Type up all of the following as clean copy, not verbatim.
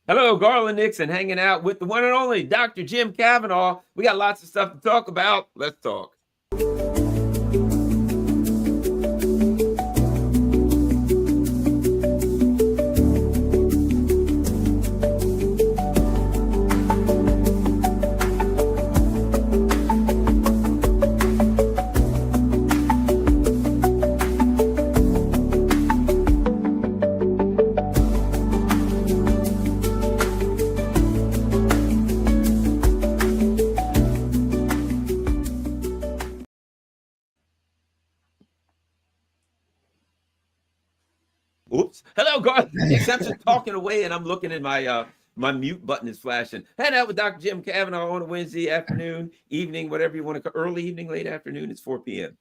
Hello, Garland Nixon, hanging out with the one and only Dr. Jim Kavanagh. We got lots of stuff to talk about. Let's talk. Oops. Hello, Garland Nixon. I'm just talking away, and I'm looking at my mute button is flashing. Hang out with Dr. Jim Kavanagh on a Wednesday afternoon, evening, whatever you want to call early evening, late afternoon. It's 4 p.m.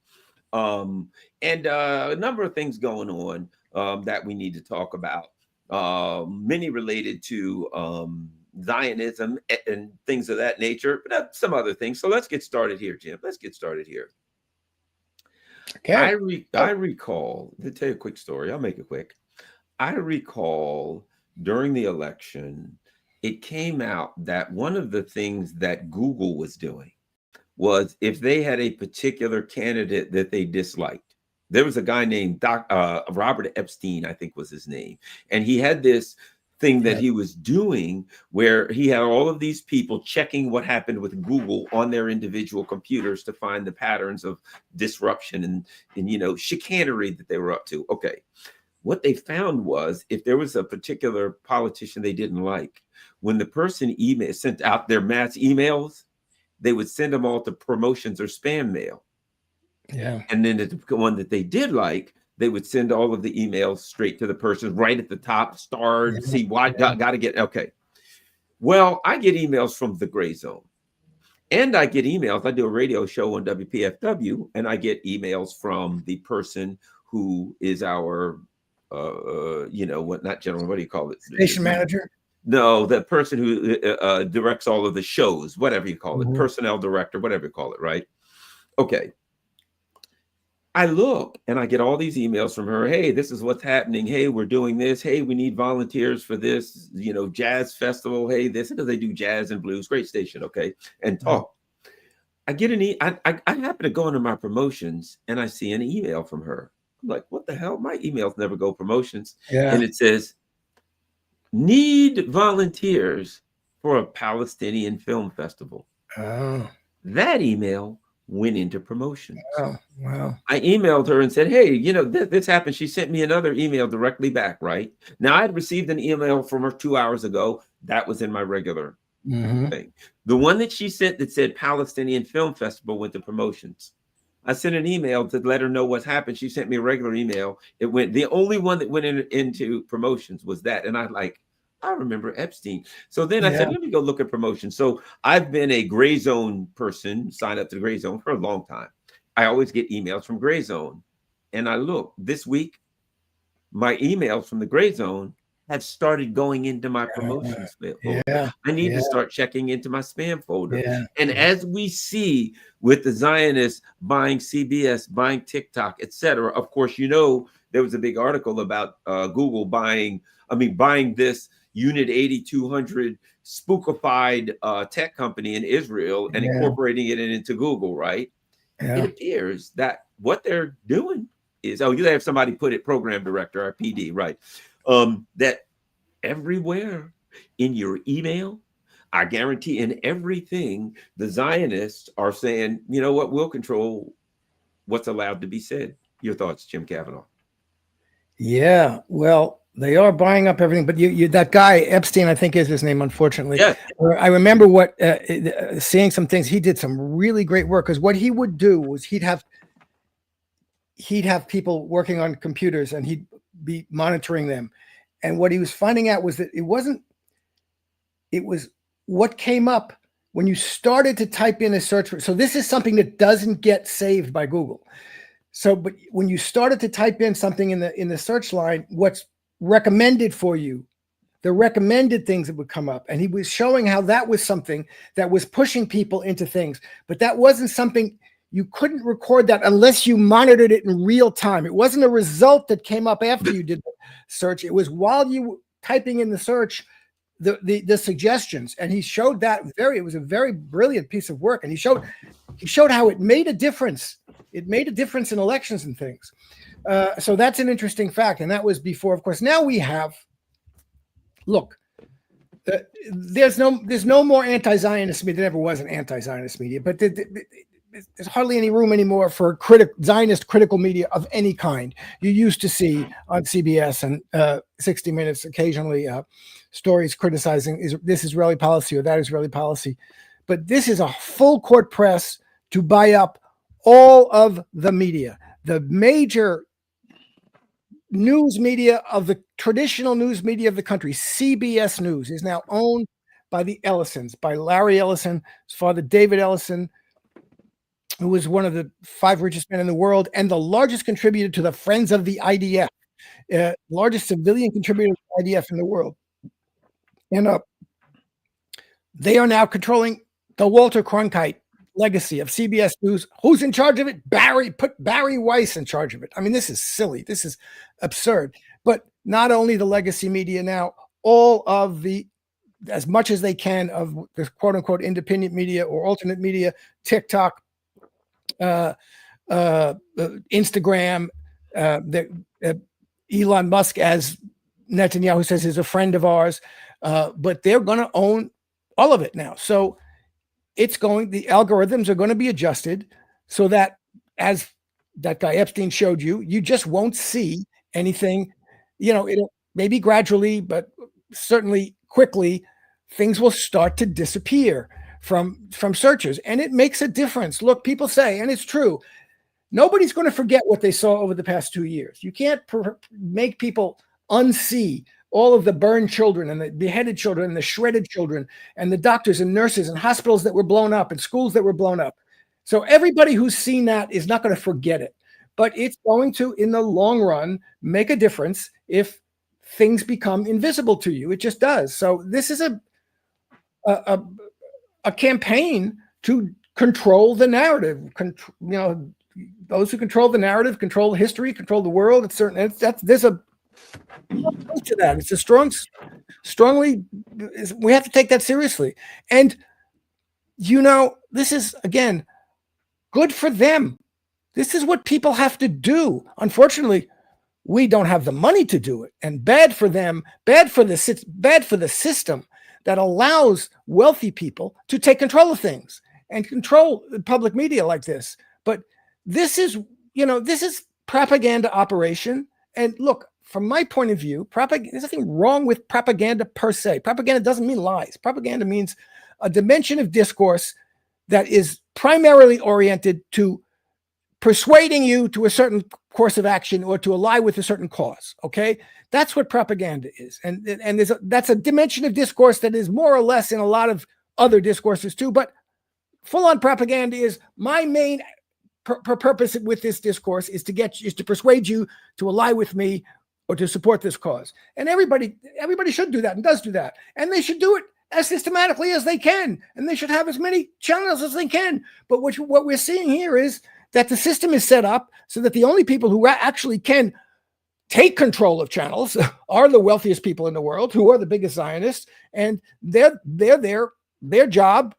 And a number of things going on that we need to talk about. Many related to Zionism and things of that nature, but some other things. So let's get started here, Jim. Let's get started here. Okay. I recall, to tell you a quick story, I'll make it quick. I recall during the election, it came out that one of the things that Google was doing was if they had a particular candidate that they disliked. There was a guy named Robert Epstein, I think was his name. And he had this thing that he was doing where he had all of these people checking what happened with Google on their individual computers to find the patterns of disruption and chicanery that they were up to. Okay. What they found was if there was a particular politician they didn't like, when the person sent out their mass emails, they would send them all to promotions or spam mail. Yeah. And then the one that they did like, they would send all of the emails straight to the person right at the top, starred, see why, got to get, okay. Well, I get emails from the gray zone. And I get emails. I do a radio show on WPFW, and I get emails from the person who is our, not general, what do you call it? Station manager? No, the person who directs all of the shows, whatever you call it, personnel director, whatever you call it, right? Okay. I look and I get all these emails from her. Hey, this is what's happening. Hey, we're doing this. Hey, we need volunteers for this, jazz festival. Hey, this, because they do jazz and blues. Great station. Okay. And talk. I get I happen to go into my promotions and I see an email from her. I'm like, what the hell? My emails never go promotions. Yeah. And it says, need volunteers for a Palestinian film festival. Oh. That email went into promotions. Wow. I emailed her and said, hey, this happened. She sent me another email directly back, right? Now, I had received an email from her 2 hours ago. That was in my regular thing. The one that she sent that said Palestinian Film Festival went to promotions. I sent an email to let her know what happened. She sent me a regular email. The only one that went into promotions was that. And I remember Epstein. So then I said, let me go look at promotions. So I've been a gray zone person, signed up to the gray zone for a long time. I always get emails from gray zone. And I look this week, my emails from the gray zone have started going into my promotions folder. I need to start checking into my spam folder. And as we see with the Zionists buying CBS, buying TikTok, etc., of course, there was a big article about Google buying this Unit 8200 spookified tech company in Israel and incorporating it into Google, right? It appears that what they're doing is, you have somebody put it, program director or PD, right? That everywhere in your email, I guarantee in everything, the Zionists are saying, you know what, we'll control what's allowed to be said. Your thoughts, Jim Kavanagh? Yeah, well, they are buying up everything, but that guy Epstein, I think is his name, unfortunately. Yeah. I remember seeing some things. He did some really great work, because what he would do was he'd have people working on computers and he'd be monitoring them. And what he was finding out was that it was what came up when you started to type in a search. So this is something that doesn't get saved by Google. So, but when you started to type in something in the search line, what's recommended for you, the recommended things that would come up. And he was showing how that was something that was pushing people into things, but that wasn't something you couldn't record that unless you monitored it in real time. It wasn't a result that came up after you did the search. It was while you were typing in the search, the suggestions, and he showed that it was a very brilliant piece of work, and he showed how it made a difference. It made a difference in elections and things. So that's an interesting fact, and that was before, of course. Now we have, look, there's no more anti-Zionist media. There never was an anti-Zionist media, but there's hardly any room anymore for Zionist critical media of any kind. You used to see on CBS and 60 Minutes occasionally stories criticizing this Israeli policy or that Israeli policy, but this is a full court press to buy up all of the media. The major news media of the traditional news media of the country, CBS News, is now owned by the Ellisons, by Larry Ellison, his father David Ellison, who was one of the 5 richest men in the world and the largest contributor to the Friends of the IDF, largest civilian contributor to the IDF in the world. And they are now controlling the Walter Cronkite legacy of CBS News. Who's in charge of it? Put Barry Weiss in charge of it. I mean, this is silly. This is absurd. But not only the legacy media now, all of the, as much as they can, of the quote unquote independent media or alternate media, TikTok, Instagram, Elon Musk, as Netanyahu says, is a friend of ours, but they're going to own all of it now. So the algorithms are going to be adjusted so that, as that guy Epstein showed you, you just won't see anything. It'll maybe gradually, but certainly quickly, things will start to disappear from searchers, and it makes a difference. Look, people say, and it's true, nobody's going to forget what they saw over the past 2 years. You can't make people unsee all of the burned children and the beheaded children and the shredded children and the doctors and nurses and hospitals that were blown up and schools that were blown up. So everybody who's seen that is not going to forget it, but it's going to, in the long run, make a difference if things become invisible to you. It just does. So this is a campaign to control the narrative. Those who control the narrative control history, control the world. It's certain. There's a to that. It's a strongly. We have to take that seriously. And this is, again, good for them. This is what people have to do. Unfortunately, we don't have the money to do it, and bad for them. Bad for the system that allows wealthy people to take control of things and control the public media like this. But this is propaganda operation. And look, from my point of view, there's nothing wrong with propaganda per se. Propaganda doesn't mean lies. Propaganda means a dimension of discourse that is primarily oriented to persuading you to a certain course of action or to ally with a certain cause. Okay, that's what propaganda is, and that's a dimension of discourse that is more or less in a lot of other discourses too. But full-on propaganda is my main purpose with this discourse is to persuade you to ally with me or to support this cause. And everybody should do that and does do that, and they should do it as systematically as they can, and they should have as many channels as they can. But what we're seeing here is that the system is set up so that the only people who actually can take control of channels are the wealthiest people in the world, who are the biggest Zionists, and their job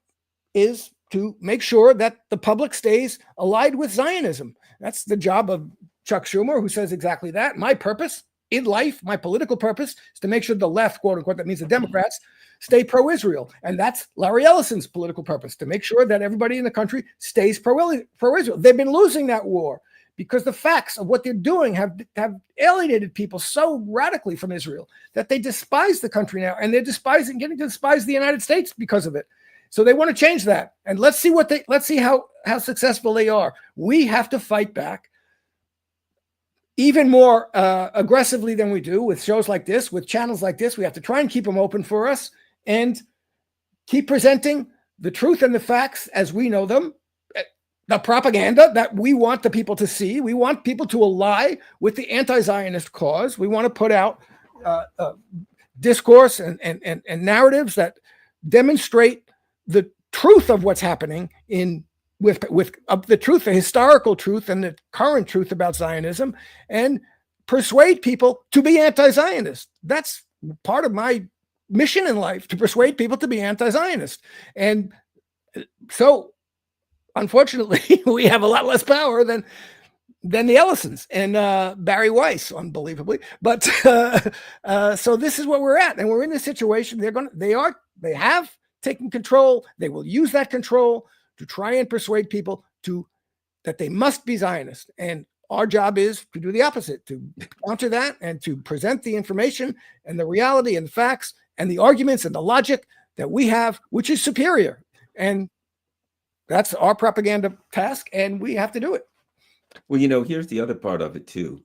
is to make sure that the public stays allied with Zionism. That's the job of Chuck Schumer, who says exactly that. My purpose in life, my political purpose, is to make sure the left, quote unquote, that means the Democrats, stay pro-Israel. And that's Larry Ellison's political purpose, to make sure that everybody in the country stays pro-Israel. They've been losing that war because the facts of what they're doing have alienated people so radically from Israel that they despise the country now, and they're getting to despise the United States because of it. So they want to change that. And let's see how successful they are. We have to fight back even more aggressively than we do with shows like this, with channels like this. We have to try and keep them open for us and keep presenting the truth and the facts as we know them, the propaganda that we want the people to see. We want people to ally with the anti-Zionist cause. We want to put out discourse and narratives that demonstrate the truth of what's happening with the truth, the historical truth and the current truth about Zionism, and persuade people to be anti-Zionist. That's part of my mission in life to persuade people to be anti-Zionist. And so, unfortunately, we have a lot less power than the Ellisons and Barry Weiss, unbelievably. But so this is what we're at, and we're in this situation. They have taken control. They will use that control to try and persuade people that they must be Zionist. And our job is to do the opposite, to counter that and to present the information and the reality and the facts and the arguments and the logic that we have, which is superior. And that's our propaganda task, and we have to do it. Well, here's the other part of it too.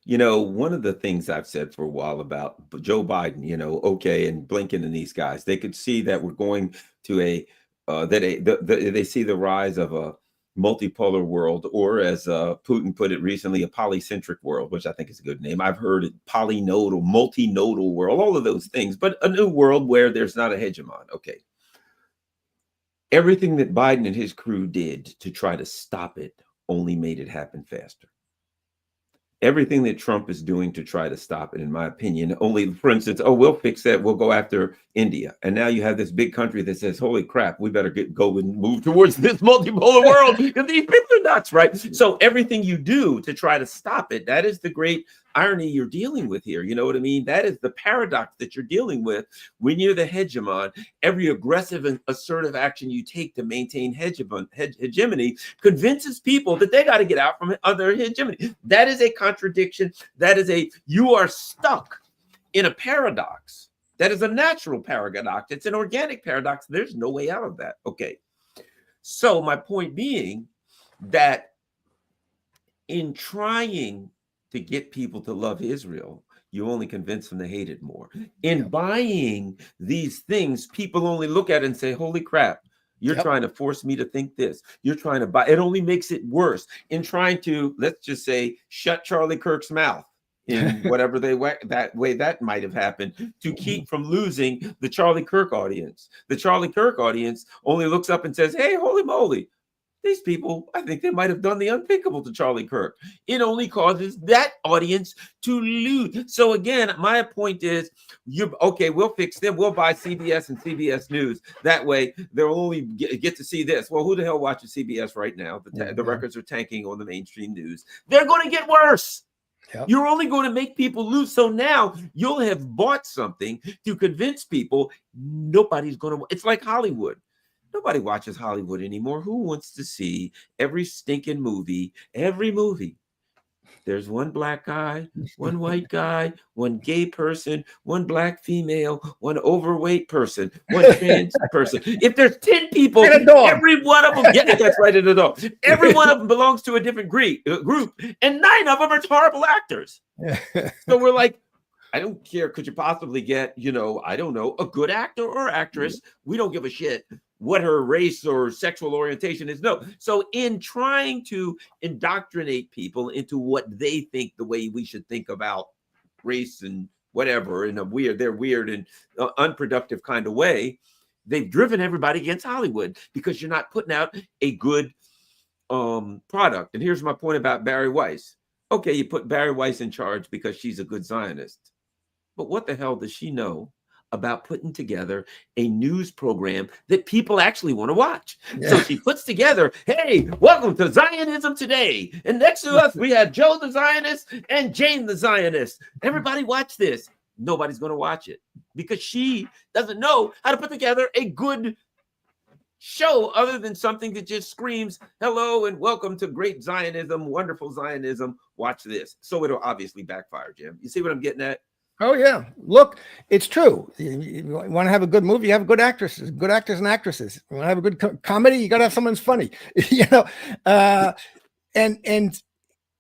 One of the things I've said for a while about Joe Biden, okay, and Blinken and these guys, they could see that we're going to they see the rise of a multipolar world, or as Putin put it recently, a polycentric world, which I think is a good name. I've heard it, polynodal, multinodal world, all of those things, but a new world where there's not a hegemon. Okay. Everything that Biden and his crew did to try to stop it only made it happen faster. Everything that Trump is doing to try to stop it, in my opinion, only, for instance, we'll fix that. We'll go after India. And now you have this big country that says, holy crap, we better go and move towards this multipolar world because these people are nuts, right? So everything you do to try to stop it, that is the great irony you're dealing with here. You know what I mean? That is the paradox that you're dealing with when you're the hegemon. Every aggressive and assertive action you take to maintain hegemony convinces people that they got to get out from other hegemony. That is a contradiction. You are stuck in a paradox. That is a natural paradox. It's an organic paradox. There's no way out of that. Okay. So my point being that in trying to get people to love Israel, you only convince them to hate it more. In buying these things, people only look at it and say, holy crap, you're trying to force me to think this. You're trying to buy. It only makes it worse. In trying to, let's just say, shut Charlie Kirk's mouth in whatever that might have happened to keep from losing the Charlie Kirk audience. The Charlie Kirk audience only looks up and says, hey, holy moly, these people, I think they might have done the unthinkable to Charlie Kirk. It only causes that audience to lose. So again, my point is, we'll fix them. We'll buy CBS and CBS News. That way, they'll only get to see this. Well, who the hell watches CBS right now? The records are tanking on the mainstream news. They're going to get worse. Yep. You're only going to make people lose. So now you'll have bought something to convince people nobody's going to. It's like Hollywood. Nobody watches Hollywood anymore. Who wants to see every stinking movie? Every movie. There's one black guy, one white guy, one gay person, one black female, one overweight person, one trans person. If there's 10 people, every one of them, that's right, in a dog. Every one of them belongs to a different group, and 9 of them are horrible actors. So we're like, I don't care. Could you possibly get, I don't know, a good actor or actress? We don't give a shit what her race or sexual orientation is. No. So in trying to indoctrinate people into what they think the way we should think about race and whatever in a weird and unproductive kind of way, they've driven everybody against Hollywood because you're not putting out a good product. And here's my point about Barry Weiss. Okay, you put Barry Weiss in charge because she's a good Zionist. But what the hell does she know about putting together a news program that people actually want to watch? So she puts together, hey, welcome to Zionism Today. And next to us, we have Joe the Zionist and Jane the Zionist. Everybody watch this. Nobody's going to watch it because she doesn't know how to put together a good show other than something that just screams, hello and welcome to great Zionism, wonderful Zionism. Watch this. So it'll obviously backfire, Jim. You see what I'm getting at? Oh, yeah. Look, it's true. You want to have a good movie, you have good actors and actresses. You want to have a good comedy, you got to have someone who's funny, and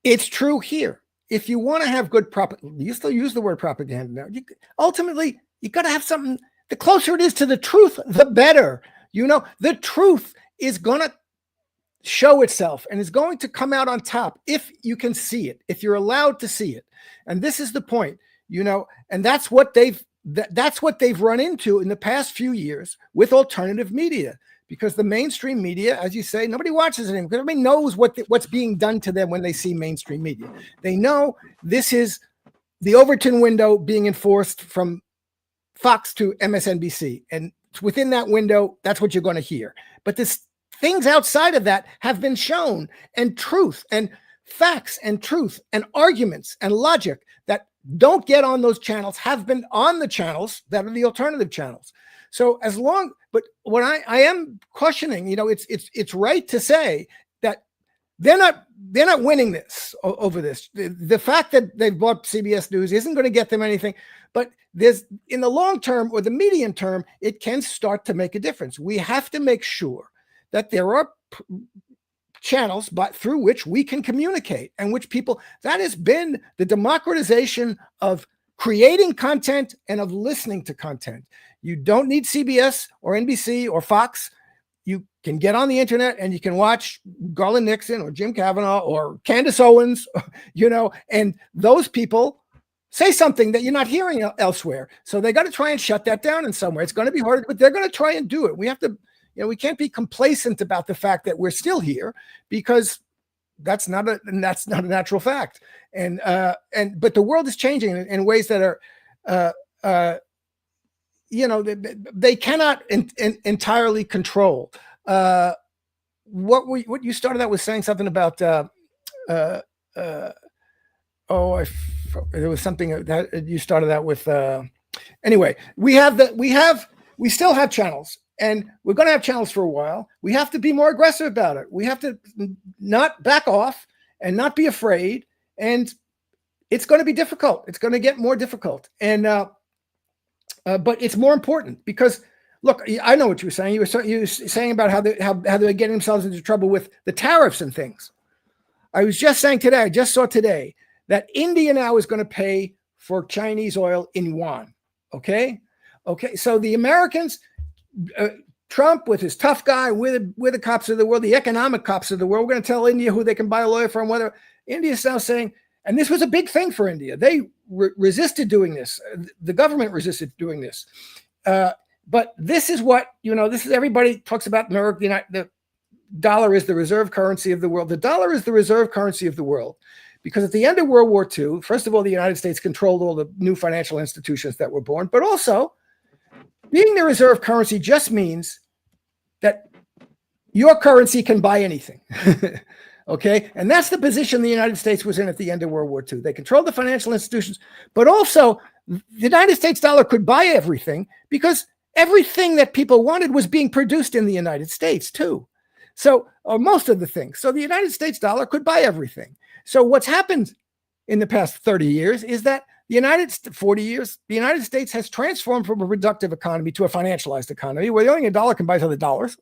it's true here. If you want to have good you still use the word propaganda now. Ultimately, you got to have something. The closer it is to the truth, the better. The truth is going to show itself and is going to come out on top if you can see it, if you're allowed to see it. And this is the point. And that's what they've run into in the past few years with alternative media, because the mainstream media, as you say, nobody watches it anymore because everybody knows what's being done to them when they see mainstream media. They know this is the Overton window being enforced from Fox to MSNBC. And within that window, that's what you're going to hear. But this things outside of that have been shown, and truth and facts and truth and arguments and logic that don't get on those channels have been on the channels that are the alternative channels. So but what I am questioning, it's right to say that they're not winning this over this. The fact that they've bought CBS News isn't going to get them anything, but there's, in the long term or the medium term, it can start to make a difference. We have to make sure that there are channels through which we can communicate, and which people, that has been the democratization of creating content and of listening to content. You don't need CBS or NBC or Fox. You can get on the internet and you can watch Garland Nixon or Jim Kavanagh or Candace Owens, and those people say something that you're not hearing elsewhere. So they got to try and shut that down in somewhere. It's going to be hard, but they're going to try and do it. We have to, we can't be complacent about the fact that we're still here, because that's not a natural fact. But the world is changing in ways that are, they cannot entirely control. What you started out with saying something about, there was something that you started out with. Anyway, we still have channels, and we're going to have channels for a while. We have to be more aggressive about it. We have to not back off and not be afraid. And it's going to be difficult. It's going to get more difficult. And, but it's more important because, look, I know what you were saying. You were saying about how they're getting themselves into trouble with the tariffs and things. I was just saying today, I just saw today that India now is going to pay for Chinese oil in yuan. Okay. So the Americans, Trump with his tough guy, with the cops of the world, the economic cops of the world, we're going to tell India who they can buy oil from, whether India is now saying, and this was a big thing for India. They resisted doing this. The government resisted doing this. But this is what, this is, everybody talks about the dollar is the reserve currency of the world. The dollar is the reserve currency of the world because at the end of World War II, first of all, the United States controlled all the new financial institutions that were born, but also being the reserve currency just means that your currency can buy anything. Okay. And that's the position the United States was in at the end of World War II. They controlled the financial institutions, but also the United States dollar could buy everything because everything that people wanted was being produced in the United States too. So, or most of the things. So the United States dollar could buy everything. So what's happened in the past 30 years is that the United States has transformed from a productive economy to a financialized economy where the only thing a dollar can buy is other dollars.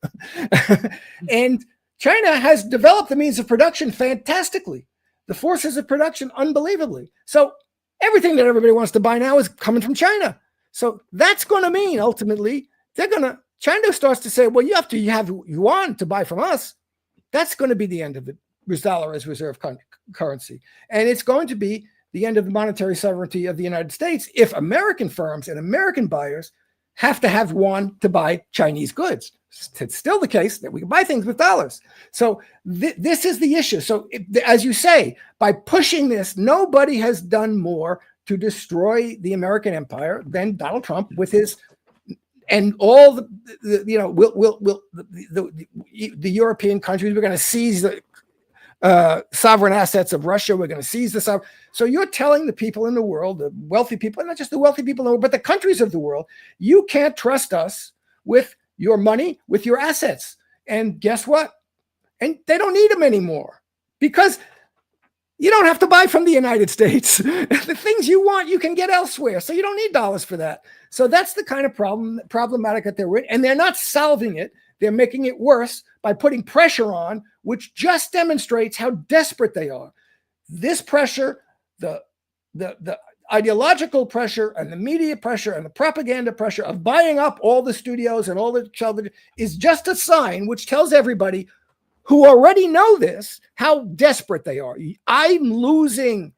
And China has developed the means of production fantastically, the forces of production unbelievably. So everything that everybody wants to buy now is coming from China. So that's going to mean ultimately China starts to say, well, you have yuan to buy from us. That's going to be the end of the dollar as reserve currency. And it's going to be the end of the monetary sovereignty of the United States if American firms and American buyers have to have yuan to buy Chinese goods. It's still the case that we can buy things with dollars. So this is the issue. So as you say, by pushing this, nobody has done more to destroy the American empire than Donald Trump with his, and all the European countries. We're going to seize the sovereign assets of Russia. We're going to seize the sovereign. So you're telling the people in the world, the wealthy people, and not just the wealthy people in the world, but the countries of the world, you can't trust us with your money, with your assets. And guess what? And they don't need them anymore because you don't have to buy from the United States. The things you want, you can get elsewhere. So you don't need dollars for that. So that's the kind of problematic that they're in. And they're not solving it. They're making it worse by putting pressure on, which just demonstrates how desperate they are. This pressure, the ideological pressure and the media pressure and the propaganda pressure of buying up all the studios and all the television is just a sign which tells everybody who already know this, how desperate they are. I'm losing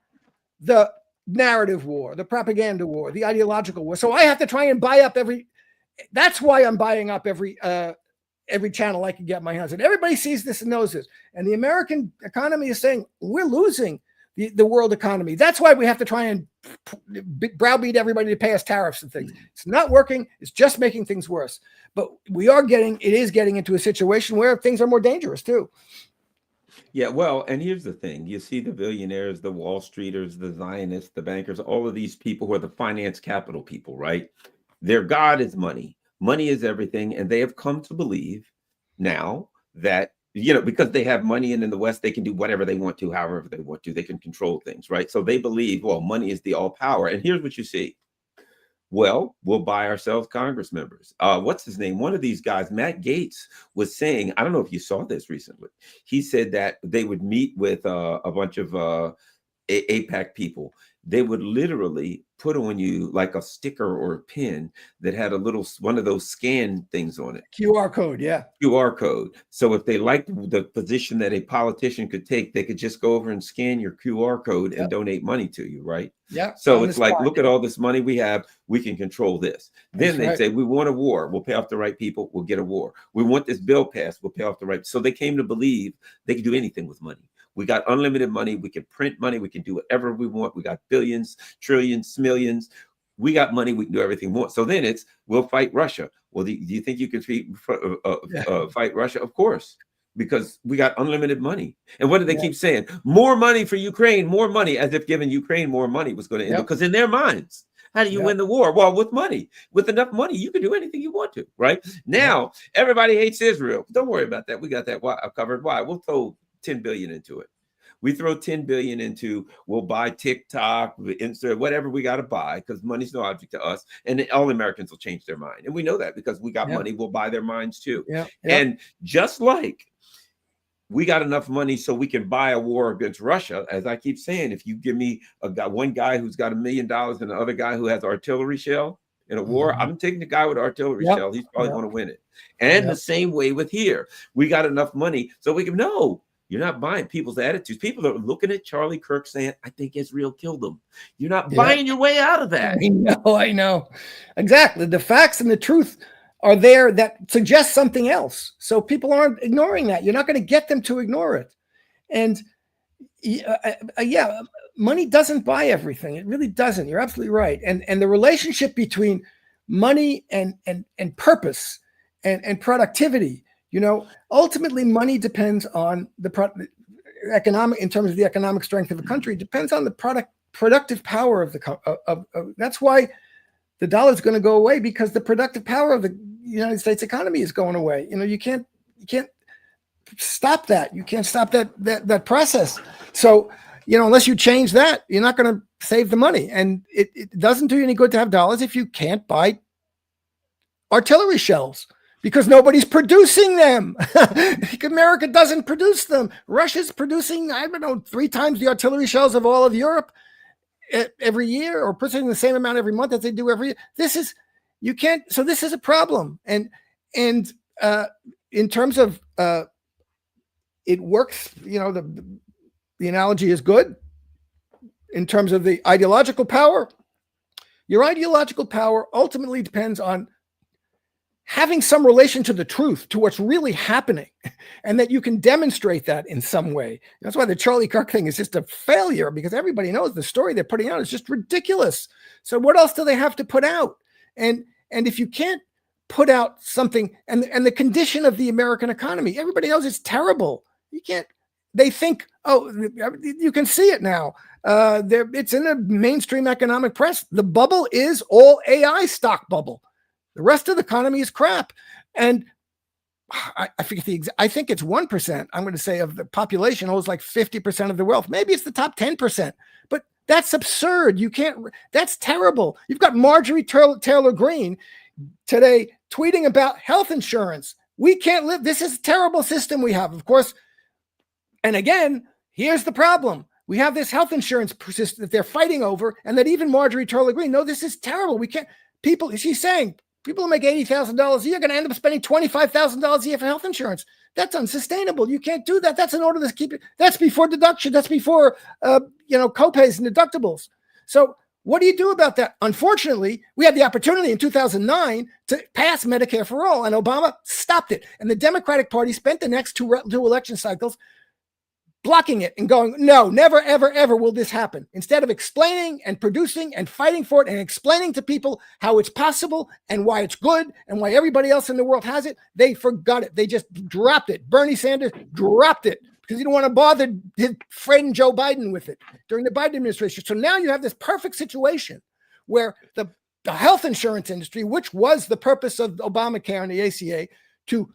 the narrative war, the propaganda war, the ideological war. So I have to try and buy up that's why I'm buying up every channel I can get my hands on. Everybody sees this and knows this. And the American economy is saying, we're losing the world economy. That's why we have to try and browbeat everybody to pay us tariffs and things. It's not working. It's just making things worse. But it is getting into a situation where things are more dangerous too. Yeah, well, and here's the thing. You see the billionaires, the Wall Streeters, the Zionists, the bankers, all of these people who are the finance capital people, right? Their God is money. Money is everything. And they have come to believe now that, because they have money and in the West, they can do whatever they want to, however they want to. They can control things, right? So they believe, well, money is the all power. And here's what you see. Well, we'll buy ourselves Congress members. What's his name? One of these guys, Matt Gaetz, was saying, I don't know if you saw this recently. He said that they would meet with a bunch of APAC people. They would literally put on you like a sticker or a pin that had one of those scan things on it. QR code, yeah. QR code. So if they liked the position that a politician could take, they could just go over and scan your QR code and donate money to you, right? Yeah. So it's like, look at all this money we have. We can control this. Then they say, we want a war. We'll pay off the right people. We'll get a war. We want this bill passed. We'll pay off the right. So they came to believe they could do anything with money. We got unlimited money. We can print money. We can do whatever we want. We got billions, trillions, millions. We got money. We can do everything we want. So then we'll fight Russia. Well, do you think you can fight Russia? Of course, because we got unlimited money. And what do they keep saying? More money for Ukraine, more money, as if giving Ukraine more money was going to end. Because in their minds, how do you win the war? Well, with money. With enough money, you can do anything you want to, right? Now, everybody hates Israel. Don't worry about that. We got that covered. Why? We'll throw 10 billion into it. We throw 10 billion into, we'll buy TikTok, Insta, whatever we got to buy, because money's no object to us. And all Americans will change their mind. And we know that because we got money, we'll buy their minds too. And just like we got enough money so we can buy a war against Russia, as I keep saying, if you give me one guy who's got $1 million and the other guy who has artillery shell in a war, I'm taking the guy with artillery shell. He's probably going to win it. And the same way with here, we got enough money so we can know. You're not buying people's attitudes. People are looking at Charlie Kirk saying, I think Israel killed them. You're not buying your way out of that. I know. Exactly. The facts and the truth are there that suggest something else. So people aren't ignoring that. You're not going to get them to ignore it. And money doesn't buy everything. It really doesn't. You're absolutely right. And the relationship between money and purpose and productivity, ultimately money depends on the economic, in terms of the economic strength of a country, depends on the productive power of that's why the dollar is going to go away, because the productive power of the United States economy is going away. You can't stop that. You can't stop that process. So, unless you change that, you're not going to save the money. And it doesn't do you any good to have dollars if you can't buy artillery shells, because nobody's producing them. America doesn't produce them. Russia's producing, 3 times the artillery shells of all of Europe every year, or producing the same amount every month as they do every year. This is a problem. And in terms of it works, the analogy is good. In terms of the ideological power, your ideological power ultimately depends on having some relation to the truth, to what's really happening, and that you can demonstrate that in some way. That's why the Charlie Kirk thing is just a failure, because everybody knows the story they're putting out is just ridiculous. So what else do they have to put out? And if you can't put out something, and the condition of the American economy, everybody knows it's terrible. You can't, they think, you can see it now. It's in the mainstream economic press. The bubble is all AI stock bubble. The rest of the economy is crap. And I forget I think it's 1%, I'm going to say, of the population holds like 50% of the wealth. Maybe it's the top 10%, but that's absurd. That's terrible. You've got Marjorie Taylor Greene today tweeting about health insurance. We can't live. This is a terrible system we have, of course. And again, here's the problem. We have this health insurance system that they're fighting over, and that even Marjorie Taylor Greene, no, this is terrible. We can't, she's saying, people who make $80,000 a year are going to end up spending $25,000 a year for health insurance. That's unsustainable. You can't do that. That's in order to keep it. That's before deduction. That's before, copays and deductibles. So what do you do about that? Unfortunately, we had the opportunity in 2009 to pass Medicare for all, and Obama stopped it. And the Democratic Party spent the next two election cycles blocking it and going, no, never, ever, ever will this happen. Instead of explaining and producing and fighting for it and explaining to people how it's possible and why it's good and why everybody else in the world has it, they forgot it. They just dropped it. Bernie Sanders dropped it because he didn't want to bother his friend Joe Biden with it during the Biden administration. So now you have this perfect situation where the health insurance industry, which was the purpose of Obamacare and the ACA, to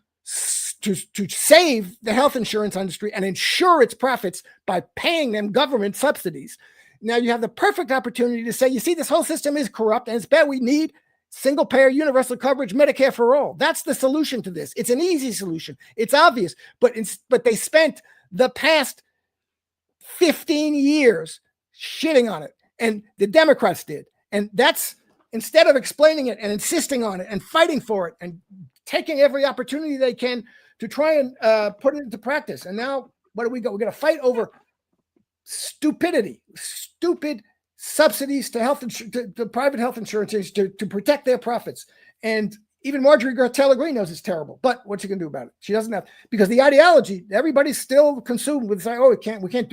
save the health insurance industry and ensure its profits by paying them government subsidies. Now you have the perfect opportunity to say, you see, this whole system is corrupt and it's bad. We need single payer, universal coverage, Medicare for all. That's the solution to this. It's an easy solution. It's obvious, but they spent the past 15 years shitting on it, and the Democrats did. And that's, instead of explaining it and insisting on it and fighting for it and taking every opportunity they can to try and put it into practice. And now what do we go? We're going to fight over stupid subsidies to private health insurance to protect their profits. And even Marjorie Gertler Green knows it's terrible. But what's she going to do about it? She doesn't have, because the ideology, everybody's still consumed with saying, oh, we can't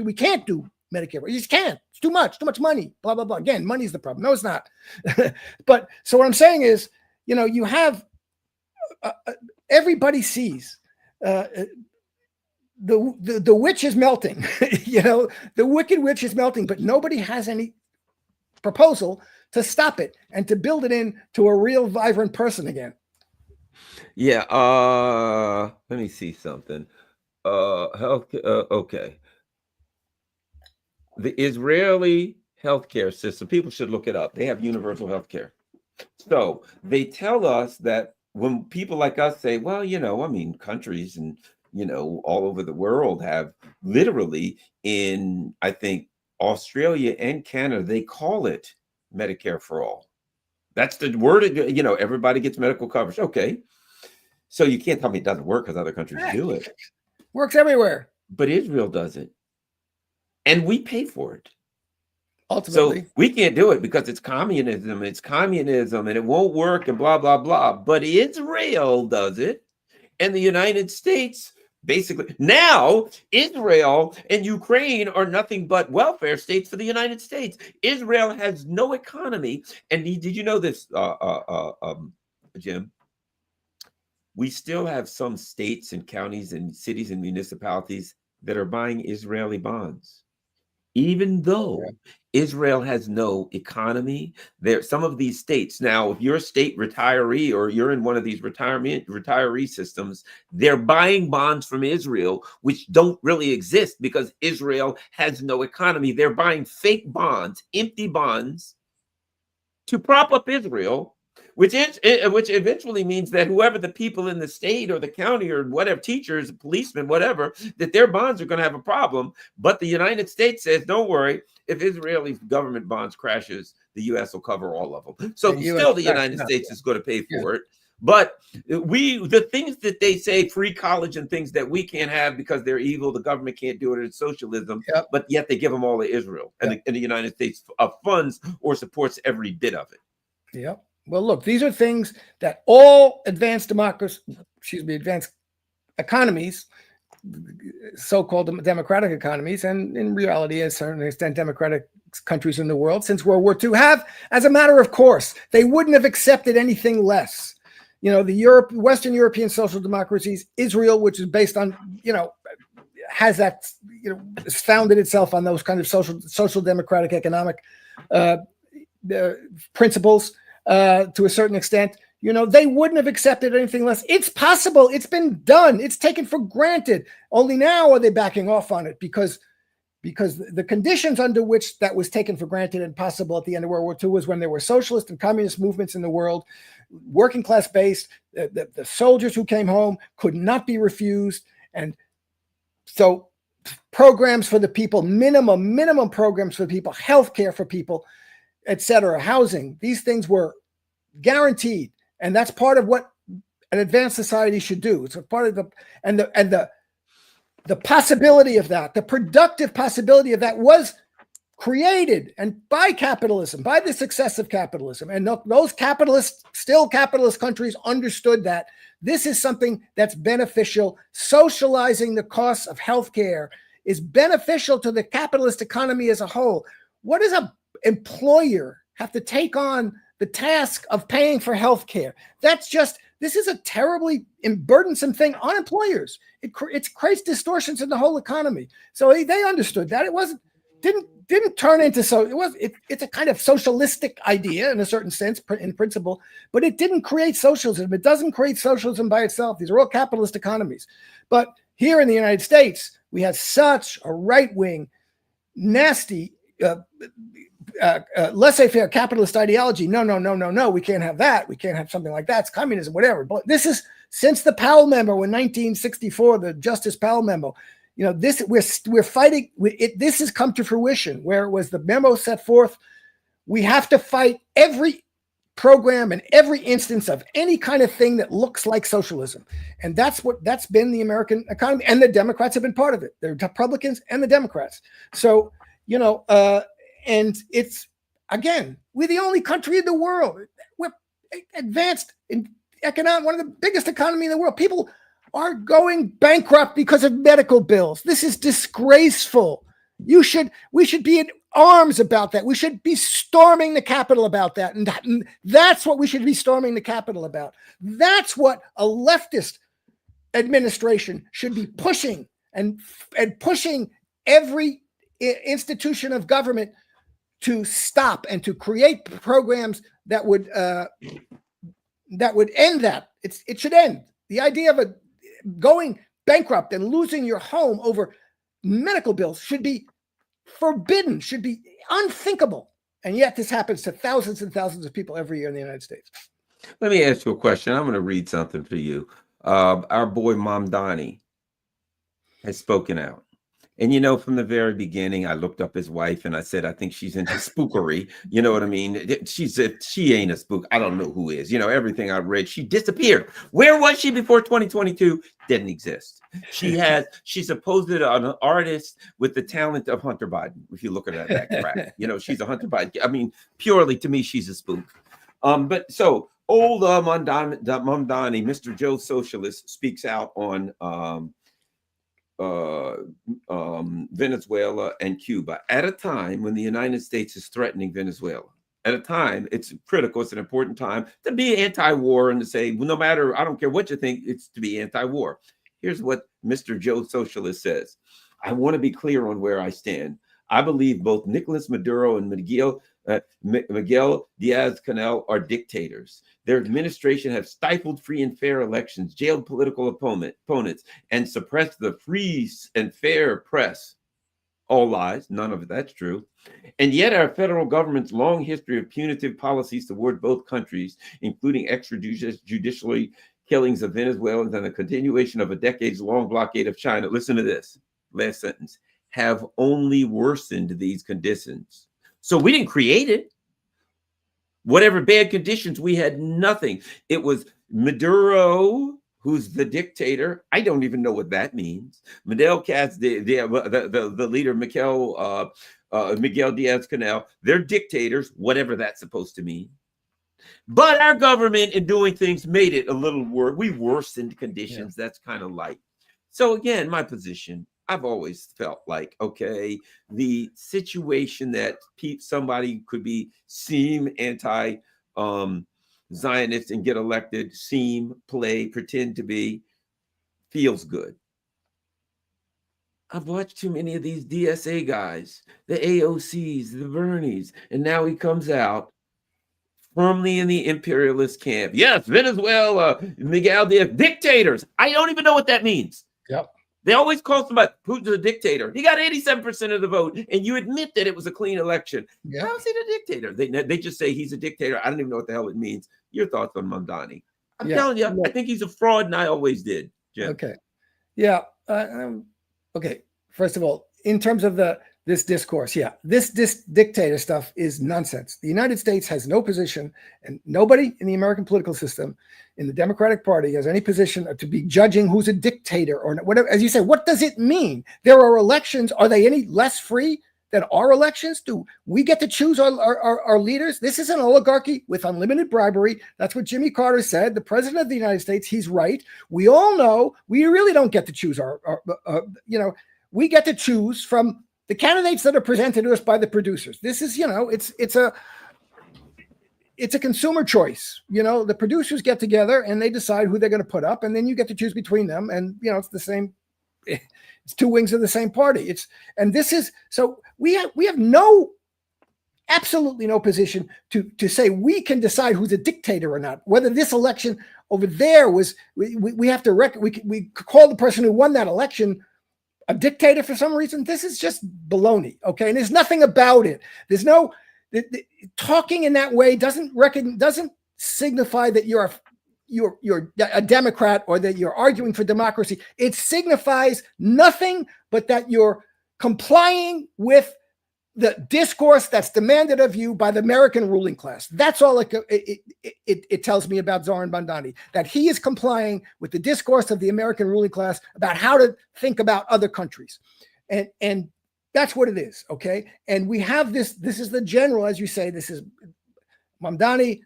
do Medicare. You just can't. It's too much money, blah, blah, blah. Again, money's the problem. No, it's not. But so what I'm saying is, you have everybody sees the witch is melting. The wicked witch is melting, but nobody has any proposal to stop it and to build it into a real vibrant person again. Yeah. Let me see something. Health. Okay. The Israeli healthcare system, people should look it up. They have universal healthcare. So they tell us that when people like us say, well, countries and, all over the world have literally in, I think, Australia and Canada, they call it Medicare for all. That's the word, everybody gets medical coverage. Okay. So you can't tell me it doesn't work because other countries do it. Works everywhere. But Israel does it. And we pay for it. Ultimately. So we can't do it because it's communism and it won't work and blah, blah, blah. But Israel does it. And the United States, basically, now Israel and Ukraine are nothing but welfare states for the United States. Israel has no economy. And did you know this, Jim? We still have some states and counties and cities and municipalities that are buying Israeli bonds. Even though Israel has no economy, some of these states, now, if you're a state retiree or you're in one of these retiree systems, they're buying bonds from Israel, which don't really exist because Israel has no economy. They're buying fake bonds, empty bonds to prop up Israel, which eventually means that whoever the people in the state or the county or whatever, teachers, policemen, whatever, that their bonds are going to have a problem. But the United States says, don't worry, if Israeli government bonds crashes, the U.S. will cover all of them. So the United States is going to pay for it. But the things that they say, free college and things that we can't have because they're evil, the government can't do it, it's socialism, but yet they give them all to Israel. And the United States funds or supports every bit of it. Yep. Well, look, these are things that all advanced economies, so-called democratic economies, and in reality, a certain extent, democratic countries in the world since World War II have, as a matter of course. They wouldn't have accepted anything less. The Western European social democracies, Israel, which is based on, has that, founded itself on those kind of social democratic economic principles. To a certain extent, they wouldn't have accepted anything less. It's possible. It's been done. It's taken for granted. Only now are they backing off on it because the conditions under which that was taken for granted and possible at the end of World War II was when there were socialist and communist movements in the world, working class based. The soldiers who came home could not be refused. And so programs for the people, minimum programs for people, healthcare for people, etc., housing, these things were guaranteed, and that's part of what an advanced society should do. It's a part of the possibility of that, the productive possibility of that was created and by capitalism, by the success of capitalism. And those still capitalist countries understood that this is something that's beneficial. Socializing the costs of healthcare is beneficial to the capitalist economy as a whole. What does an employer have to take on the task of paying for health care? This is a terribly burdensome thing on employers. It creates distortions in the whole economy. So they understood that. It didn't turn into it's a kind of socialistic idea in a certain sense, in principle, but it didn't create socialism. It doesn't create socialism by itself. These are all capitalist economies. But here in the United States, we have such a right-wing, nasty, laissez-faire capitalist ideology. No, we can't have that. We can't have something like that. It's communism, whatever. But this is since the Powell Memo in 1964, the Justice Powell Memo. We're fighting. This has come to fruition. Where it was the memo set forth, we have to fight every program and every instance of any kind of thing that looks like socialism, and that's been the American economy. And the Democrats have been part of it. The Republicans and the Democrats. So and it's again, we're the only country in the world. We're advanced in economic, one of the biggest economy in the world. People are going bankrupt because of medical bills. This is disgraceful. We should be in arms about that. We should be storming the Capitol about that. And that's what we should be storming the Capitol about. That's what a leftist administration should be pushing and pushing every institution of government to stop and to create programs that would end that. It should end. The idea of going bankrupt and losing your home over medical bills should be forbidden, should be unthinkable. And yet this happens to thousands and thousands of people every year in the United States. Let me ask you a question. I'm going to read something for you. Our boy Mamdani has spoken out. And, from the very beginning, I looked up his wife and I said, I think she's into spookery. You know what I mean? She said she ain't a spook. I don't know who is. Everything I read, she disappeared. Where was she before 2022? Didn't exist. She's supposed an artist with the talent of Hunter Biden. If you look at that crap, she's a Hunter Biden. I mean, purely to me, she's a spook. But so old Mamdani, Mr. Joe Socialist, speaks out on Venezuela and Cuba at a time when the United States is threatening Venezuela. At a time, it's critical, it's an important time to be anti-war and to say, well, no matter, I don't care what you think, it's to be anti-war. Here's what Mr. Joe Socialist says. I want to be clear on where I stand. I believe both Nicolas Maduro and Miguel Diaz-Canel are dictators. Their administration have stifled free and fair elections, jailed political opponents, and suppressed the free and fair press. All lies. None of that's true. And yet our federal government's long history of punitive policies toward both countries, including extrajudicial killings of Venezuelans and the continuation of a decades-long blockade of China, listen to this, last sentence, have only worsened these conditions. So we didn't create it. Whatever bad conditions, we had nothing. It was Maduro, who's the dictator. I don't even know what that means. Miguel the leader, Miguel Diaz-Canel, they're dictators, whatever that's supposed to mean. But our government in doing things made it a little worse. We worsened conditions. Yeah. That's kind of light. So again, my position, I've always felt like, okay, the situation that somebody could seem anti-Zionist and get elected, pretend to be, feels good. I've watched too many of these DSA guys, the AOCs, the Bernies, and now he comes out firmly in the imperialist camp. Yes, Venezuela, Miguel Diaz, dictators. I don't even know what that means. Yep. They always call somebody Putin's a dictator. He got 87% of the vote, and you admit that it was a clean election. Yep. How is he the dictator? They just say he's a dictator. I don't even know what the hell it means. Your thoughts on Mamdani? I'm telling you, I think he's a fraud, and I always did. Jim. Okay. Yeah. Okay. First of all, in terms of this discourse, this dictator stuff is nonsense. The United States has no position, and nobody in the American political system, in the Democratic Party, has any position to be judging who's a dictator or whatever. As you say, what does it mean? There are elections. Are they any less free than our elections? Do we get to choose our leaders? This is an oligarchy with unlimited bribery. That's what Jimmy Carter said. The president of the United States, he's right. We all know we really don't get to choose we get to choose from the candidates that are presented to us by the producers. This is, it's a consumer choice. The producers get together and they decide who they're going to put up, and then you get to choose between them. And it's the same. It's two wings of the same party. So we have absolutely no position to say we can decide who's a dictator or not. Whether this election over there was, we have to we call the person who won that election a dictator for some reason. This is just baloney, okay? And there's nothing about it. There's no talking in that way doesn't signify that you're a Democrat or that you're arguing for democracy. It signifies nothing but that you're complying with the discourse that's demanded of you by the American ruling class. That's all it tells me about Zoran Mandani, that he is complying with the discourse of the American ruling class about how to think about other countries. And that's what it is, okay? And we have this is the general, as you say, this is Mamdani,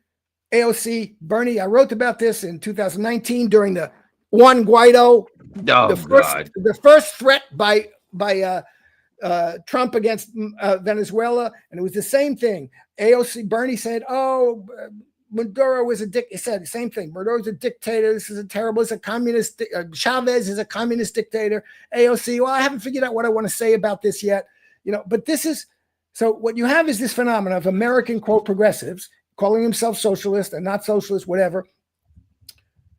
AOC, Bernie. I wrote about this in 2019 during the Juan Guaido, the first threat by Trump against Venezuela, and it was the same thing. AOC, Bernie said, Maduro is he said the same thing. Maduro is a dictator. This is it's a communist. Chavez is a communist dictator. AOC, well, I haven't figured out what I want to say about this yet. But this is, so what you have is this phenomenon of American, quote, progressives calling themselves socialist and not socialist, whatever.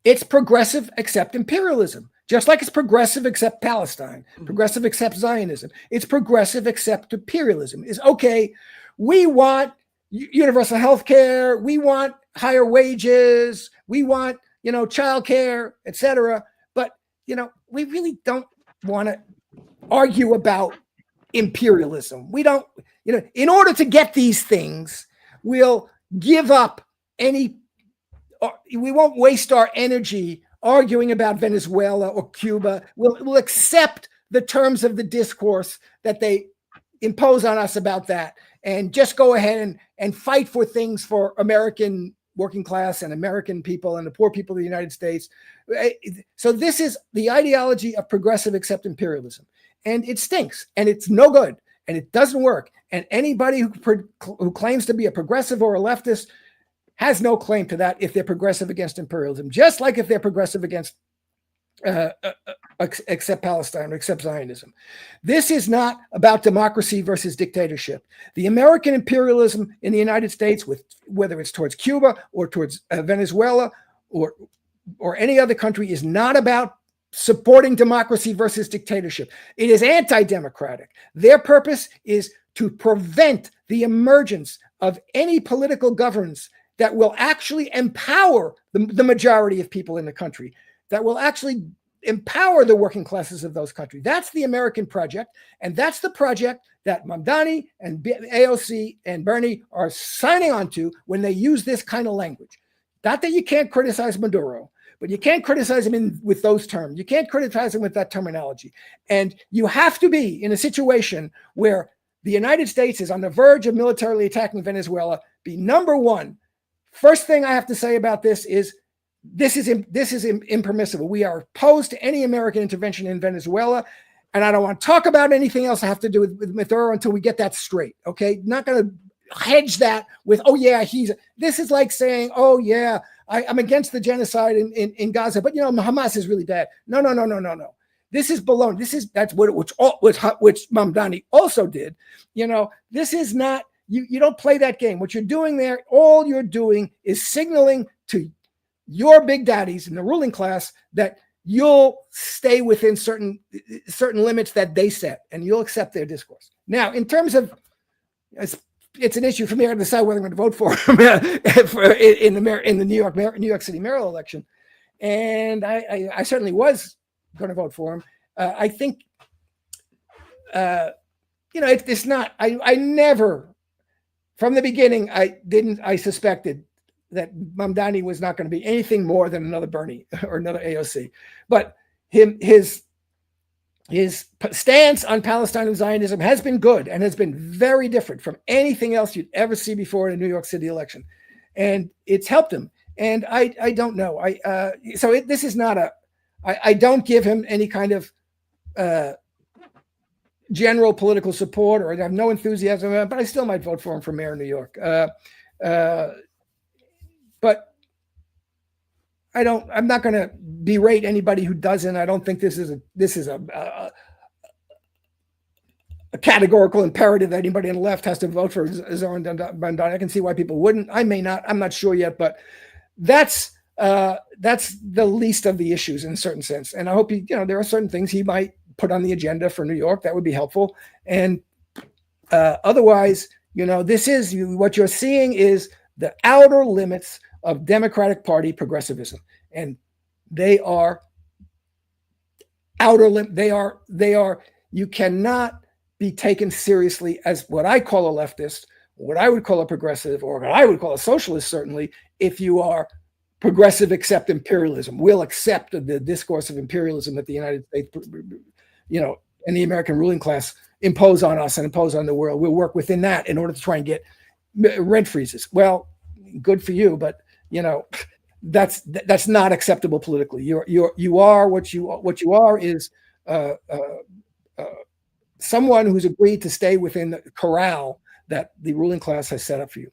It's progressive except imperialism. Just like it's progressive except Palestine, progressive except Zionism. It's progressive except imperialism. Is okay, we want universal health care, we want higher wages, we want, child care, etc. But, we really don't want to argue about imperialism. We don't, in order to get these things, we'll give up we won't waste our energy arguing about Venezuela or Cuba. We'll accept the terms of the discourse that they impose on us about that, and just go ahead and fight for things for American working class and American people and the poor people of the United States. So this is the ideology of progressive except imperialism. And it stinks, and it's no good, and it doesn't work. And anybody who claims to be a progressive or a leftist has no claim to that if they're progressive against imperialism, just like if they're progressive against except Palestine or except Zionism. This is not about democracy versus dictatorship. The American imperialism in the United States, whether it's towards Cuba or towards Venezuela or any other country, is not about supporting democracy versus dictatorship. It is anti-democratic. Their purpose is to prevent the emergence of any political governance that will actually empower the majority of people in the country, that will actually empower the working classes of those countries. That's the American project, and that's the project that Mamdani and AOC and Bernie are signing on to when they use this kind of language. Not that you can't criticize Maduro, but you can't criticize him with those terms. You can't criticize him with that terminology. And you have to be in a situation where the United States is on the verge of militarily attacking Venezuela, be number one. First thing I have to say about this is impermissible. We are opposed to any American intervention in Venezuela, and I don't want to talk about anything else I have to do with Maduro until we get that straight. Okay, not going to hedge that with, this is like saying, I'm against the genocide in Gaza, but Hamas is really bad. No. This is baloney. That's which Mamdani also did. This is not. You don't play that game. What you're doing there, all you're doing is signaling to your big daddies in the ruling class that you'll stay within certain limits that they set, and you'll accept their discourse. Now, in terms of, it's an issue for me to decide whether I'm going to vote for him in the New York City mayoral election, and I certainly was going to vote for him. I think, it's not. I never. From the beginning, I suspected that Mamdani was not going to be anything more than another Bernie or another AOC. But his stance on Palestine and Zionism has been good and has been very different from anything else you'd ever see before in a New York City election. And it's helped him. And I don't know. This is not I don't give him any kind of general political support, or I have no enthusiasm, but I still might vote for him for mayor of New York. But I'm not going to berate anybody who doesn't. I don't think this is a categorical imperative that anybody on the left has to vote for Zoran Bandani. I can see why people wouldn't. I may not. I'm not sure yet, but that's the least of the issues in a certain sense. And I hope there are certain things he might put on the agenda for New York that would be helpful. And otherwise, this is what you're seeing is the outer limits of Democratic Party progressivism, and they are outer limit. They are. You cannot be taken seriously as what I call a leftist, what I would call a progressive, or what I would call a socialist, certainly, if you are progressive, accept imperialism, will accept the discourse of imperialism that the United States, and the American ruling class impose on us and impose on the world. We'll work within that in order to try and get rent freezes. Well, good for you, but that's not acceptable politically. You are what you are is someone who's agreed to stay within the corral that the ruling class has set up for you,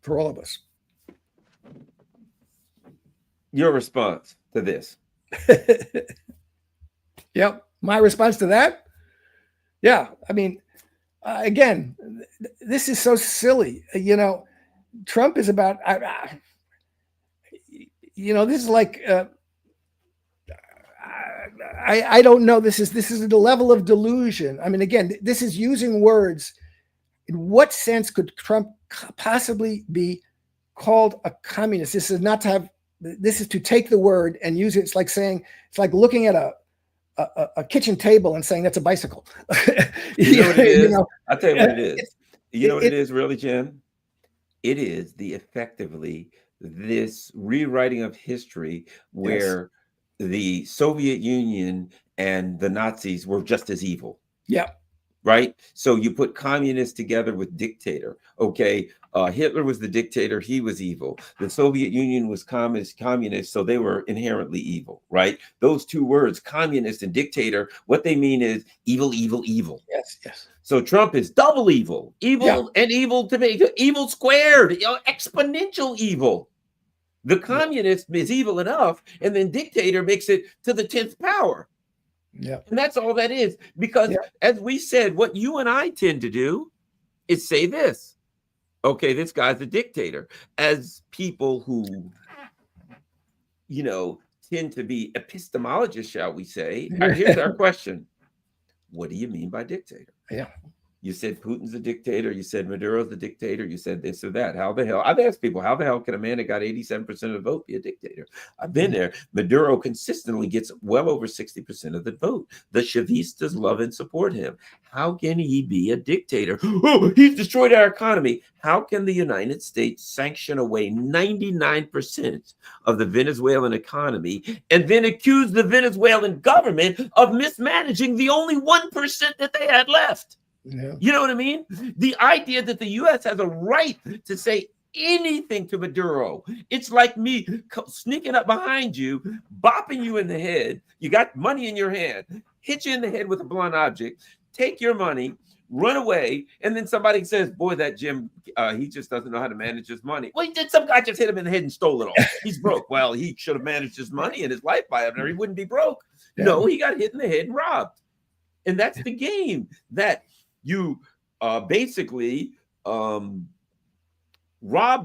for all of us. Your response to this? Yep. My response to that? Yeah. I mean, again, this is so silly. Trump is about, this is like, I don't know. This is the level of delusion. I mean, again, this is using words. In what sense could Trump possibly be called a communist? This is not to have. This is to take the word and use it. It's like looking at a kitchen table and saying that's a bicycle. You know what it is? I'll tell you what it is. You know what it is, really, Jim? It is effectively this rewriting of history where the Soviet Union and the Nazis were just as evil. Yeah. Right? So you put communists together with dictator. Okay. Hitler was the dictator. He was evil. The Soviet Union was communist. So they were inherently evil, right? Those two words, communist and dictator, what they mean is evil, evil, evil. Yes, yes. So Trump is double evil, and evil to make evil squared, exponential evil. The communist is evil enough, and then dictator makes it to the 10th power. Yeah. And that's all that is. Because as we said, what you and I tend to do is say this. Okay, this guy's a dictator. As people who, tend to be epistemologists, shall we say, here's our question. What do you mean by dictator? Yeah. You said Putin's a dictator. You said Maduro's a dictator. You said this or that. How the hell? I've asked people, how the hell can a man that got 87% of the vote be a dictator? I've been there. Maduro consistently gets well over 60% of the vote. The Chavistas love and support him. How can he be a dictator? Oh, he's destroyed our economy. How can the United States sanction away 99% of the Venezuelan economy and then accuse the Venezuelan government of mismanaging the only 1% that they had left? Yeah. You know what I mean? The idea that the U.S. has a right to say anything to Maduro. It's like me sneaking up behind you, bopping you in the head. You got money in your hand, hit you in the head with a blunt object, take your money, run away, and then somebody says, boy, that Jim, he just doesn't know how to manage his money. Well, some guy just hit him in the head and stole it all. He's broke. Well, he should have managed his money and his life by it, or he wouldn't be broke. Yeah. No, he got hit in the head and robbed. And that's the game that you basically rob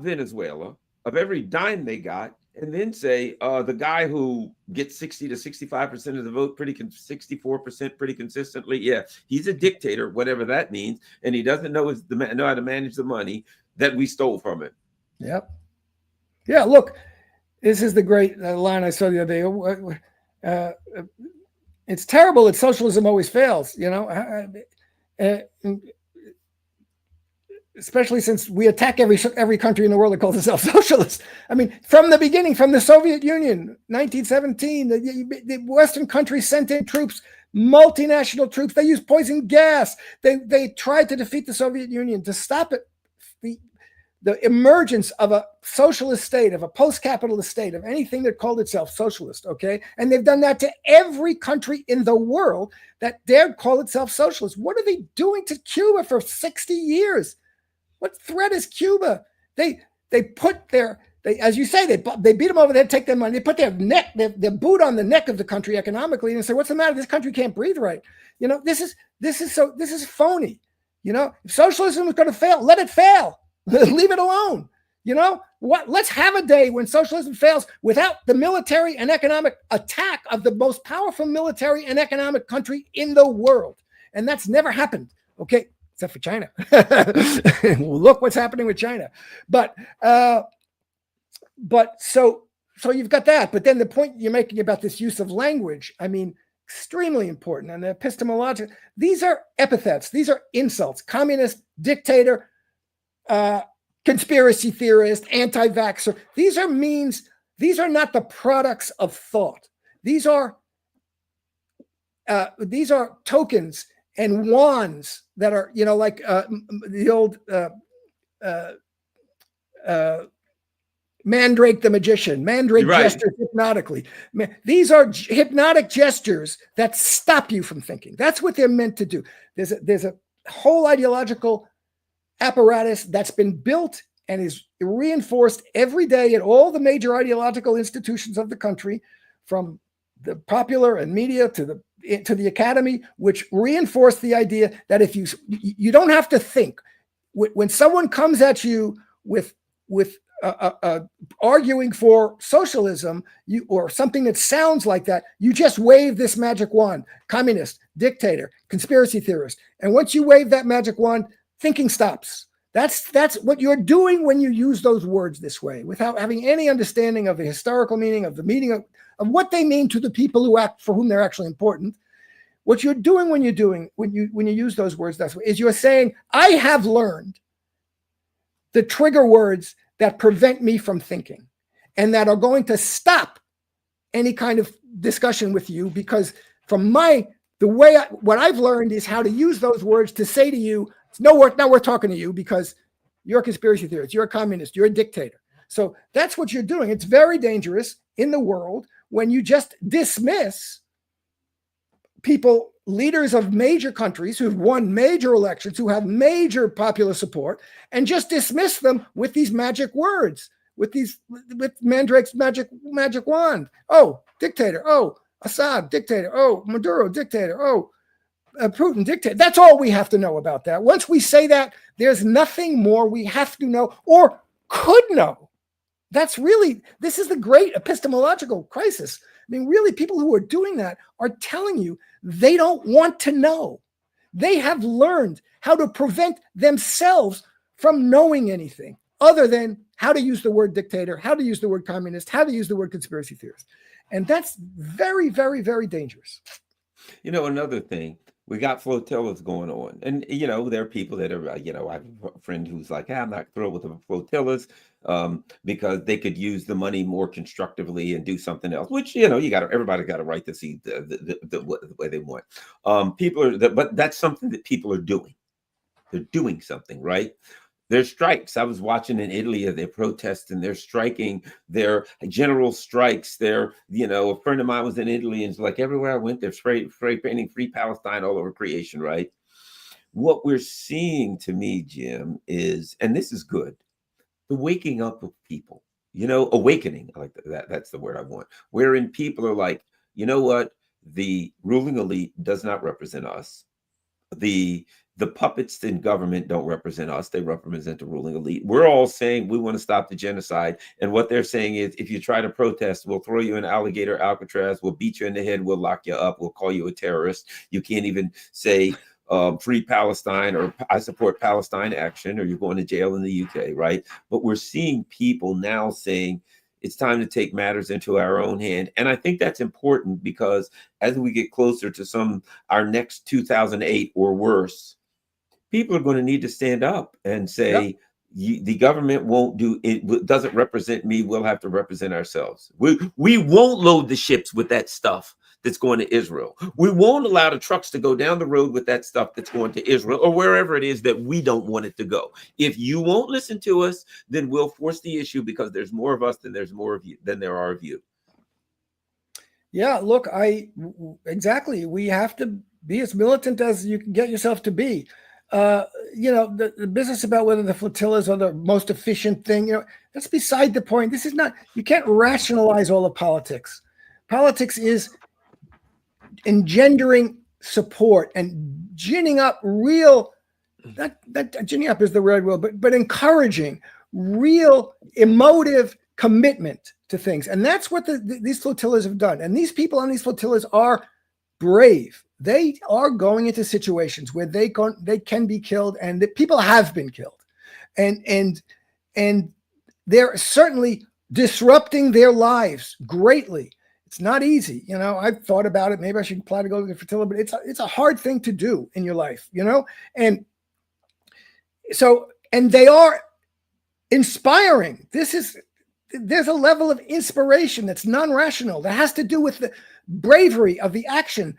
Venezuela of every dime they got, and then say the guy who gets 60 to 65% of the vote, 64% pretty consistently, yeah, he's a dictator, whatever that means, and he doesn't know how to manage the money that we stole from him. Yep. Yeah. Look, this is the great line I saw the other day. It's terrible that socialism always fails. Especially since we attack every country in the world that calls itself socialist. I mean, from the beginning, from the Soviet Union, 1917, the Western countries sent in troops, multinational troops. They used poison gas. They tried to defeat the Soviet Union, to stop it. the emergence of a socialist state, of a post-capitalist state, of anything that called itself socialist, okay? And they've done that to every country in the world that dared call itself socialist. What are they doing to Cuba for 60 years? What threat is Cuba? They put their, as you say, they beat them over the head, take their money, they put their neck, their boot on the neck of the country economically, and say, what's the matter? This country can't breathe right. You know, this is phony. You know, if socialism is going to fail, let it fail. Leave it alone. You know what? Let's have a day when socialism fails without the military and economic attack of the most powerful military and economic country in the world. And that's never happened. Okay. Except for China. Look what's happening with China. But so you've got that. But then the point you're making about this use of language, I mean, extremely important. And the epistemological, these are epithets. These are insults. Communist, dictator, conspiracy theorist, anti-vaxxer. These are means. These are not the products of thought. These are tokens and wands that are, you know, like the old Mandrake the magician. Mandrake gestures hypnotically. These are hypnotic gestures that stop you from thinking. That's what they're meant to do. There's a whole ideological apparatus that's been built and is reinforced every day at all the major ideological institutions of the country, from the popular and media to the academy, which reinforce the idea that if you don't have to think. When someone comes at you with arguing for socialism, or something that sounds like that, you just wave this magic wand: communist, dictator, conspiracy theorist. And once you wave that magic wand, thinking stops. That's what you're doing when you use those words this way, without having any understanding of the historical meaning, of the meaning of what they mean to the people for whom they're actually important. What you're doing when you use those words that way is you're saying, I have learned the trigger words that prevent me from thinking, and that are going to stop any kind of discussion with you, because what I've learned is how to use those words to say to you, it's not worth talking to you, because you're a conspiracy theorist, you're a communist, you're a dictator. So that's what you're doing. It's very dangerous in the world when you just dismiss people, leaders of major countries who've won major elections, who have major popular support, and just dismiss them with these magic words, with Mandrake's magic wand. Oh, dictator. Oh, Assad, dictator. Oh, Maduro, dictator. Oh, Putin, dictator. That's all we have to know about that. Once we say that, there's nothing more we have to know or could know. This is the great epistemological crisis. I mean, really, people who are doing that are telling you they don't want to know. They have learned how to prevent themselves from knowing anything other than how to use the word dictator, how to use the word communist, how to use the word conspiracy theorist. And that's very, very, very dangerous. You know, another thing, we got flotillas going on. And, you know, there are people that are, you know, I have a friend who's like, I'm not thrilled with the flotillas because they could use the money more constructively and do something else, which, you know, everybody got a right to see the way they want. But that's something that people are doing. They're doing something, right? There's strikes. I was watching in Italy, they're protesting, they're striking, their general strikes. A friend of mine was in Italy, and it's like everywhere I went, they're spray painting Free Palestine all over creation, right? What we're seeing, to me, Jim, is, and this is good, the waking up of people, awakening. I like that. That's the word I want. Wherein people are like, you know what? The ruling elite does not represent us. The puppets in government don't represent us. They represent the ruling elite. We're all saying we want to stop the genocide. And what they're saying is, if you try to protest, we'll throw you in alligator Alcatraz. We'll beat you in the head. We'll lock you up. We'll call you a terrorist. You can't even say Free Palestine or I support Palestine action, or you're going to jail in the UK, right? But we're seeing people now saying it's time to take matters into our own hand. And I think that's important, because as we get closer to our next 2008 or worse, people are going to need to stand up and say, yep, the government won't do it, doesn't represent me. We'll have to represent ourselves. We won't load the ships with that stuff that's going to Israel. We won't allow the trucks to go down the road with that stuff that's going to Israel or wherever it is that we don't want it to go. If you won't listen to us, then we'll force the issue, because there's more of us than there's more of you than there are of you. Yeah, look, exactly. We have to be as militant as you can get yourself to be. The business about whether the flotillas are the most efficient thing, that's beside the point. This is not, you can't rationalize all of politics. Politics is engendering support and ginning up real, that ginning up is the right word, but encouraging real emotive commitment to things. And that's what these flotillas have done. And these people on these flotillas are brave. They are going into situations where they can be killed, and the people have been killed. And they're certainly disrupting their lives greatly. It's not easy. I've thought about it. Maybe I should apply to go to the flotilla, but it's a hard thing to do in your life, And so, and they are inspiring. There's a level of inspiration that's non-rational, that has to do with the bravery of the action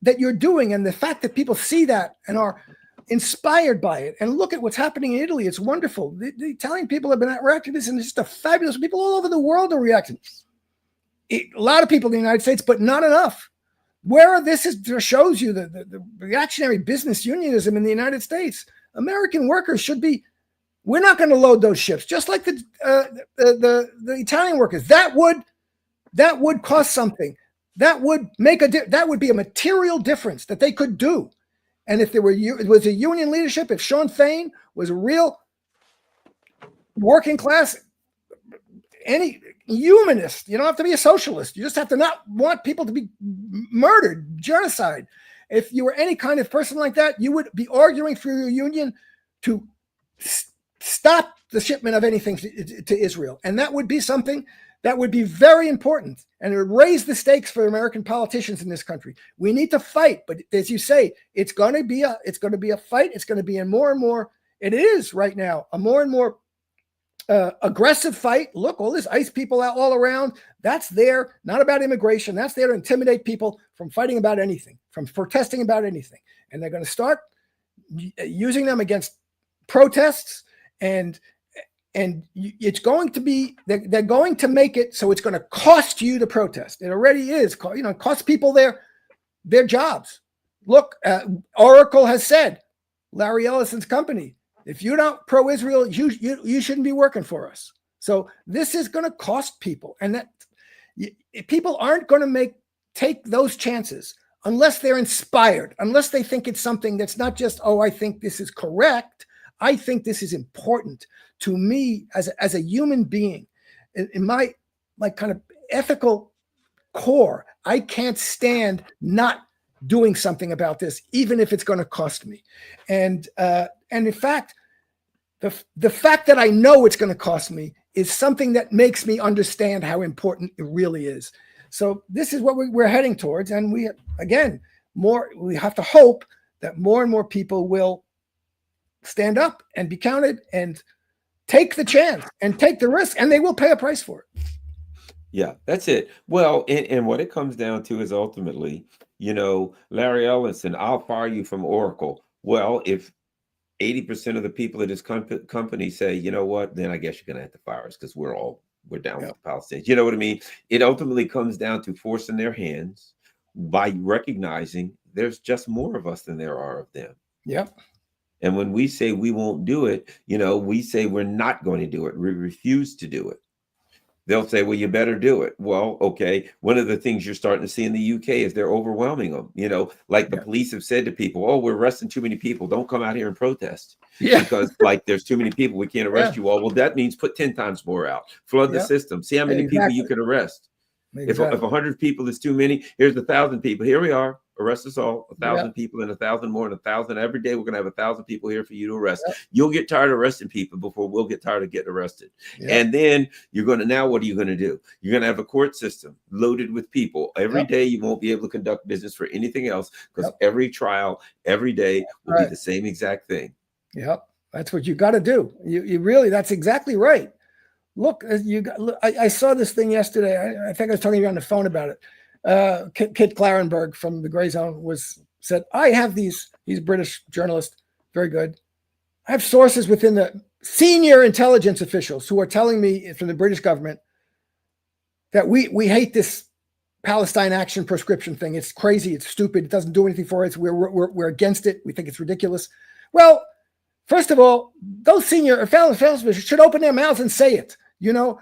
that you're doing, and the fact that people see that and are inspired by it. And look at what's happening in Italy. It's wonderful. The Italian people have been reacting to this, and it's just a fabulous, people all over the world are reacting. A lot of people in the United States, but not enough. This shows you the reactionary business unionism in the United States. American workers should be, we're not going to load those ships, just like the Italian workers. That would cost something. That would that would be a material difference that they could do. And if it was a union leadership, if Sean Fain was a real working class, any humanist, you don't have to be a socialist. You just have to not want people to be murdered, genocide. If you were any kind of person like that, you would be arguing for your union to stop the shipment of anything to Israel. And that would be something that would be very important, and it would raise the stakes for American politicians in this country. We need to fight, but as you say, it's going to be a fight. It's going to be a more and more, it is right now, a more and more aggressive fight. Look, all this ICE people out all around, that's there, not about immigration. That's there to intimidate people from fighting about anything, from protesting about anything. And they're going to start using them against protests, and it's going to be, they're going to make it so it's going to cost you to protest. It already is, it costs people their jobs. Look, Oracle has said, Larry Ellison's company, if you're not pro-Israel, you shouldn't be working for us. So this is going to cost people, and that people aren't going to take those chances unless they're inspired, unless they think it's something that's not just, oh, I think this is correct. I think this is important to me as a human being. In my kind of ethical core, I can't stand not doing something about this, even if it's going to cost me. And in fact, the fact that I know it's going to cost me is something that makes me understand how important it really is. So this is what we're heading towards. And we have to hope that more and more people will stand up and be counted and take the chance and take the risk, and they will pay a price for it. Yeah, that's it. Well, and what it comes down to is ultimately, Larry Ellison, I'll fire you from Oracle. Well, if 80% of the people at his company say, you know what, then I guess you're going to have to fire us, because we're down with the Palestinians. You know what I mean? It ultimately comes down to forcing their hands by recognizing there's just more of us than there are of them. Yep. And when we say we won't do it, we say we're not going to do it. We refuse to do it. They'll say, well, you better do it. Well, okay. One of the things you're starting to see in the UK is they're overwhelming them. The police have said to people, oh, we're arresting too many people. Don't come out here and protest. Yeah. Because there's too many people. We can't arrest you all. Well, that means put 10 times more out. Flood the system. See how many people you can arrest. Exactly. If 100 people is too many, here's 1,000 people. Here we are. Arrest us all. 1,000 people and 1,000 more and 1,000 every day. We're going to have 1,000 people here for you to arrest. You'll get tired of arresting people before we'll get tired of getting arrested. And then now what are you going to do? You're going to have a court system loaded with people. Every day you won't be able to conduct business for anything else, because every trial, every day will be the same exact thing. Yep. That's what you got to do. You really, that's exactly right. Look, I saw this thing yesterday. I think I was talking to you on the phone about it. Kit Clarenberg from the Grey Zone said, I have he's a British journalist, very good. I have sources within the senior intelligence officials who are telling me from the British government that we hate this Palestine Action Prescription thing. It's crazy. It's stupid. It doesn't do anything for us. We're against it. We think it's ridiculous. Well, first of all, those senior officials should open their mouths and say it.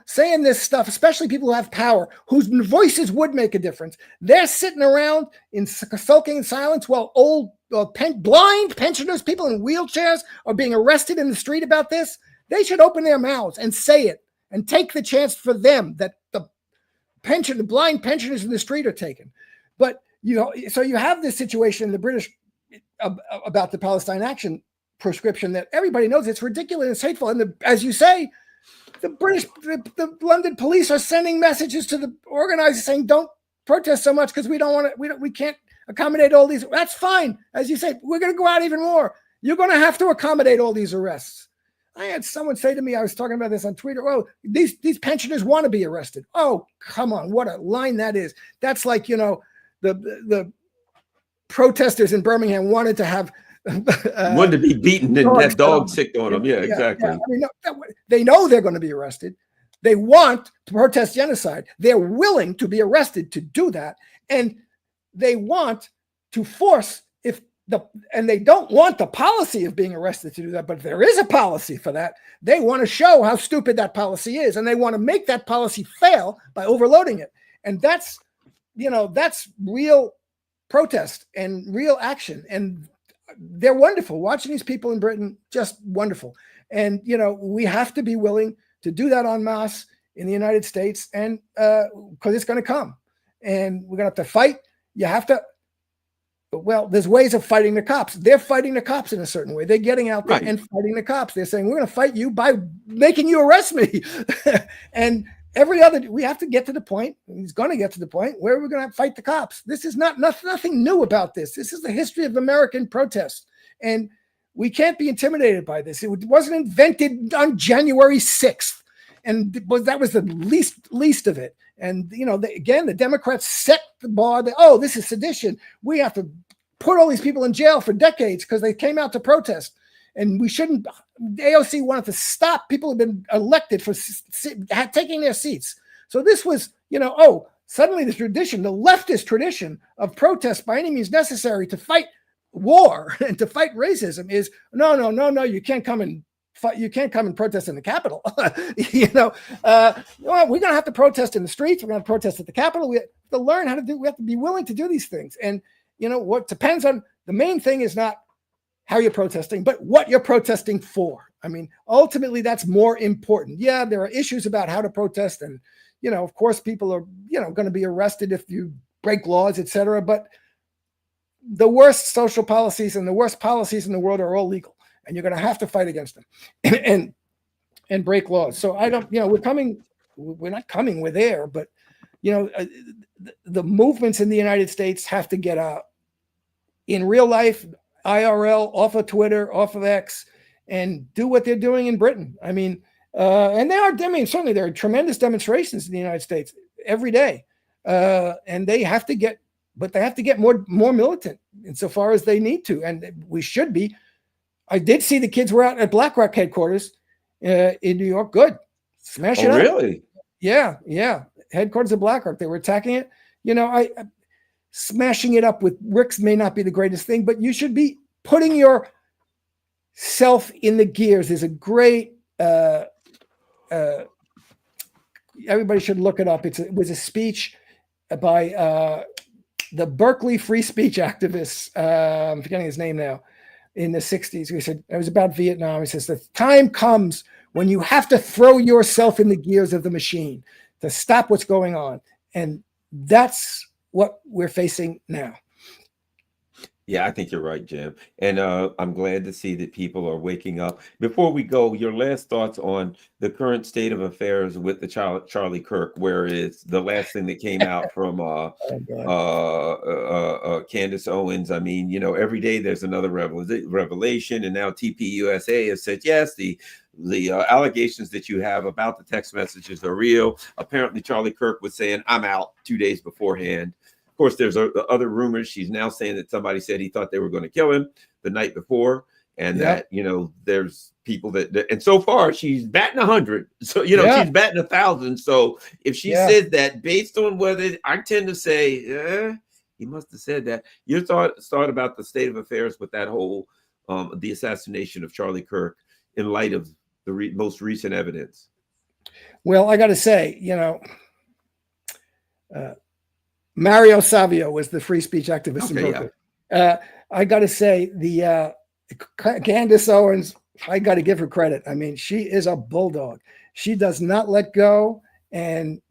Saying this stuff, especially people who have power, whose voices would make a difference. They're sitting around sulking in silence while old, blind pensioners, people in wheelchairs are being arrested in the street about this. They should open their mouths and say it and take the chance for them that the blind pensioners in the street are taken. But, so you have this situation in the British about the Palestine Action Prescription that everybody knows it's ridiculous, it's hateful. And as you say, the London police are sending messages to the organizers saying, don't protest so much because we can't accommodate all these. That's fine. As you say, we're going to go out even more. You're going to have to accommodate all these arrests. I had someone say to me, I was talking about this on Twitter, these pensioners want to be arrested. Oh, come on. What a line that is. That's like, the protesters in Birmingham wanted to have wanted to be beaten and that dog sicked on them. Yeah, exactly. I mean, they know they're going to be arrested. They want to protest genocide. They're willing to be arrested to do that. And they want to force and they don't want the policy of being arrested to do that, but there is a policy for that. They want to show how stupid that policy is, and they want to make that policy fail by overloading it. And that's real protest and real action. And they're wonderful. Watching these people in Britain, just wonderful. And, we have to be willing to do that en masse in the United States, and because it's going to come. And we're going to have to fight. You have to. Well, there's ways of fighting the cops. They're fighting the cops in a certain way. They're getting out there and fighting the cops. They're saying, we're going to fight you by making you arrest me. And we have to get to the point, he's going to get to the point where we're going to fight the cops. This is nothing new about this. This is the history of American protest. And we can't be intimidated by this. It wasn't invented on January 6th. And that was the least of it. And, the Democrats set the bar that, this is sedition. We have to put all these people in jail for decades because they came out to protest. And we shouldn't. AOC wanted to stop people who've been elected for taking their seats. So this was, suddenly the leftist tradition of protest by any means necessary to fight war and to fight racism is no. You can't come and fight. You can't come and protest in the Capitol. We're going to have to protest in the streets. We're going to protest at the Capitol. We have to learn how to do. We have to be willing to do these things. And what depends on the main thing is not how you're protesting, but what you're protesting for. I mean, ultimately, that's more important. Yeah, there are issues about how to protest, and of course, people are going to be arrested if you break laws, etc. But the worst social policies and the worst policies in the world are all legal, and you're going to have to fight against them and break laws. So I don't, we're not coming, we're there, but the movements in the United States have to get out in real life, IRL, off of Twitter, off of X, and do what they're doing in Britain. I mean, certainly there are tremendous demonstrations in the United States every day. And they have to get more militant insofar as they need to. And we should be. I did see the kids were out at BlackRock headquarters in New York. Good. Smash it up. Really? Yeah. Headquarters of BlackRock. They were attacking it. Smashing it up with bricks may not be the greatest thing, but you should be putting yourself in the gears. There's a great, everybody should look it up. It was a speech by the Berkeley free speech activist. I'm forgetting his name now. In the 60s, he said, it was about Vietnam. He says, the time comes when you have to throw yourself in the gears of the machine to stop what's going on. And that's what we're facing now. Yeah, I think you're right, Jim. And I'm glad to see that people are waking up. Before we go, your last thoughts on the current state of affairs with the Charlie Kirk, where it's the last thing that came out from Oh God. Candace Owens. I mean, every day there's another revelation, and now TPUSA has said yes, the allegations that you have about the text messages are real. Apparently, Charlie Kirk was saying, "I'm out" 2 days beforehand. Of course, there's other rumors. She's now saying that somebody said he thought they were going to kill him the night before, and Yep. that there's people and so far she's batting 100. So Yeah. she's batting 1,000. So if she Yeah. says that, based on whether I tend to say, he must have said that. Your thought about the state of affairs with that whole the assassination of Charlie Kirk in light of the most recent evidence. Well, I got to say, Mario Savio was the free speech activist in Brooklyn. Yeah. I got to say, the Candace Owens, I got to give her credit. I mean, she is a bulldog. She does not let go, and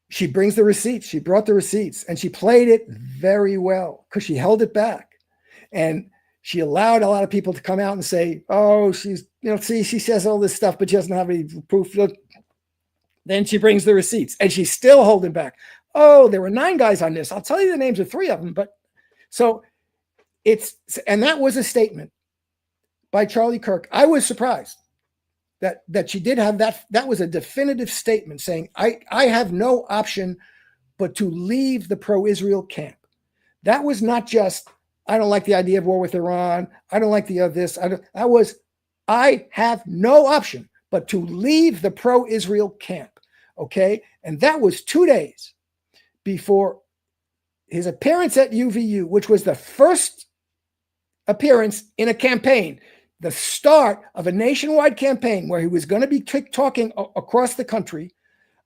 she brings the receipts. She brought the receipts, and she played it very well because she held it back, and she allowed a lot of people to come out and say, "Oh, she's see, she says all this stuff, but she doesn't have any proof." Then she brings the receipts, and she's still holding back. Oh, there were 9 guys on this. I'll tell you the names of 3 of them. But so and that was a statement by Charlie Kirk. I was surprised that she did have that. That was a definitive statement saying, I have no option but to leave the pro-Israel camp. That was not just, I don't like the idea of war with Iran. I don't like the this. I have no option but to leave the pro-Israel camp. Okay. And that was 2 days before his appearance at UVU, which was the first appearance in a campaign, the start of a nationwide campaign where he was going to be talking across the country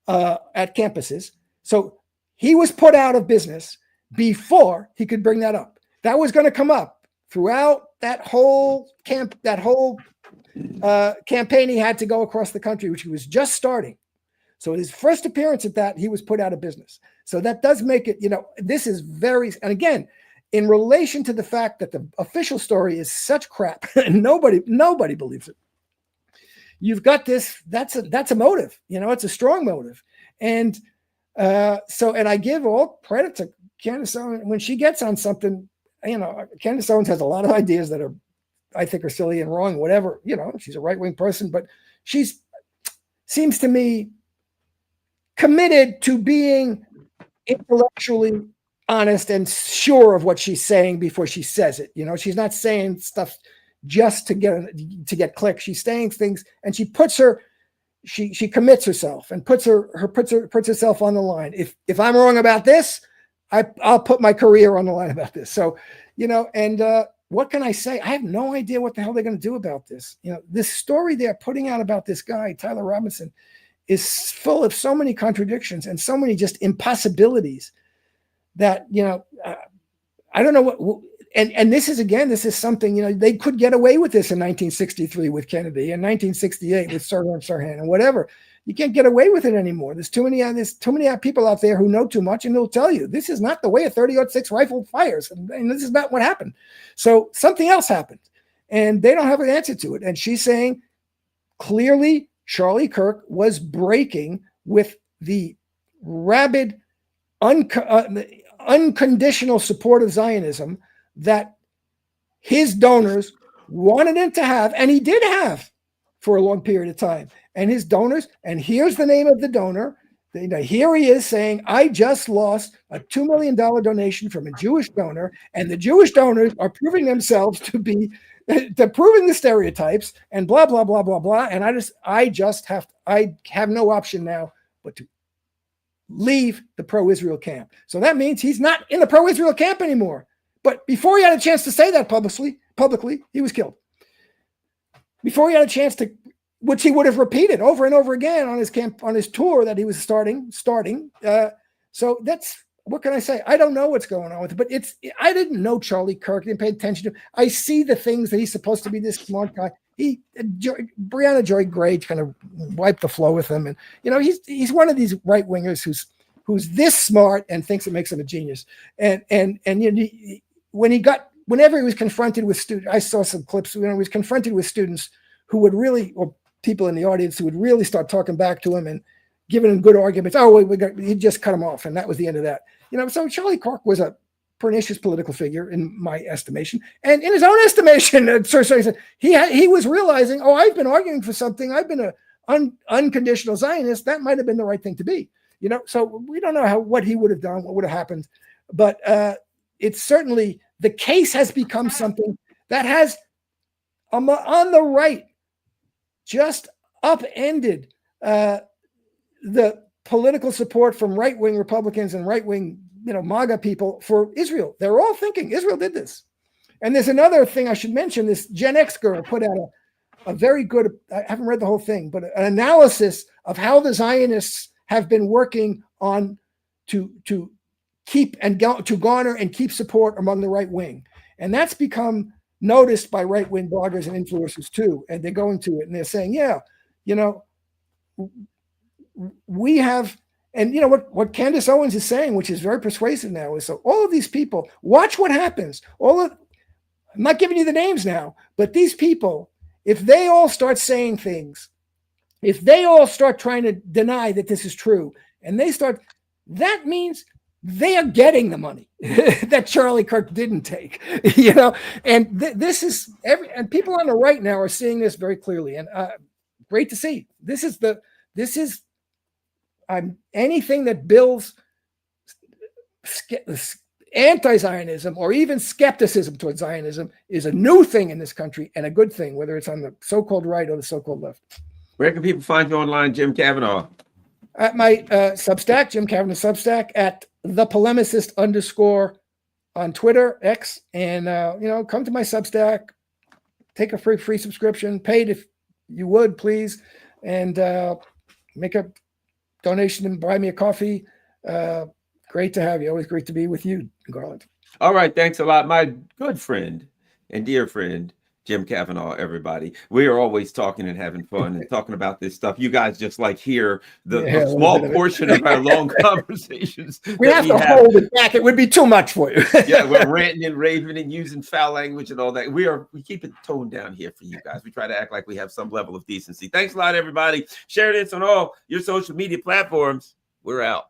at campuses. So he was put out of business before he could bring that up. That was going to come up throughout that whole campaign he had to go across the country, which he was just starting. So his first appearance at that, he was put out of business. So that does make it, this is very, and again, in relation to the fact that the official story is such crap and nobody believes it. You've got this, that's a motive, it's a strong motive. And and I give all credit to Candace Owens when she gets on something, Candace Owens has a lot of ideas that I think are silly and wrong, whatever, she's a right-wing person, but seems to me committed to being intellectually honest and sure of what she's saying before she says it. She's not saying stuff just to get clicks. She's saying things, and she commits herself and puts herself on the line. If I'm wrong about this, I'll put my career on the line about this. So, and what can I say? I have no idea what the hell they're going to do about this. This story they're putting out about this guy, Tyler Robinson, is full of so many contradictions and so many just impossibilities that, I don't know what, and this is something, they could get away with this in 1963 with Kennedy, and 1968 with Sirhan and whatever. You can't get away with it anymore. There's too many people out there who know too much, and they'll tell you this is not the way a 30-06 rifle fires, and this is not what happened. So something else happened, and they don't have an answer to it. And she's saying clearly Charlie Kirk was breaking with the rabid, unconditional support of Zionism that his donors wanted him to have, and he did have for a long period of time. And his donors, and here's the name of the donor. Here he is saying, I just lost a $2 million donation from a Jewish donor, and the Jewish donors are proving themselves to be proving the stereotypes and blah, blah, blah, blah, blah. And I have no option now but to leave the pro-Israel camp. So that means he's not in the pro-Israel camp anymore. But before he had a chance to say that publicly, he was killed. Before he had a chance to, which he would have repeated over and over again on his tour that he was starting. So that's, what can I say? I don't know what's going on with it, but I didn't know Charlie Kirk, didn't pay attention to. I see the things that he's supposed to be this smart guy. Brianna Joy Gray kind of wiped the floor with him. And, he's one of these right wingers who's who's this smart and thinks it makes him a genius. And you know, whenever he was confronted with students, I saw some clips when he was confronted with students who would really, or people in the audience who would really start talking back to him and giving him good arguments. Oh, he'd just cut him off, and that was the end of that. You know, so Charlie Kirk was a pernicious political figure in my estimation, and in his own estimation, he was realizing, oh, I've been arguing for something. I've been an unconditional Zionist. That might have been the right thing to be. You know, so we don't know what he would have done, what would have happened, but it's certainly the case has become something that has on the right just upended the political support from right-wing Republicans and right-wing, you know, MAGA people for Israel. They're all thinking Israel did this. And there's another thing I should mention. This Gen X girl put out a very good, I haven't read the whole thing, but an analysis of how the Zionists have been working on to keep and to garner and keep support among the right wing. And that's become noticed by right-wing bloggers and influencers too. And they're going to it and they're saying, yeah, you know, we have, and you know what Candace Owens is saying, which is very persuasive now, is so all of these people, watch what happens. I'm not giving you the names now, but these people, if they all start saying things, if they all start trying to deny that this is true, and that means they are getting the money that Charlie Kirk didn't take, you know, and this is and people on the right now are seeing this very clearly, and great to see. This is anything that builds anti-Zionism or even skepticism towards Zionism is a new thing in this country and a good thing, whether it's on the so-called right or the so-called left. Where can people find you online, Jim Kavanagh? At my Substack, Jim Kavanagh Substack, at @thepolemicist_ on Twitter, X, and you know, come to my Substack, take a free subscription, paid if you would, please, and make a donation and buy me a coffee. Great to have you. Always great to be with you, Garland. All right. Thanks a lot. My good friend and dear friend, Jim Kavanagh, everybody. We are always talking and having fun and talking about this stuff. You guys just like hear the small portion of our long conversations. We have to hold it back. It would be too much for you. Yeah, we're ranting and raving and using foul language and all that. We keep it toned down here for you guys. We try to act like we have some level of decency. Thanks a lot, everybody. Share this on all your social media platforms. We're out.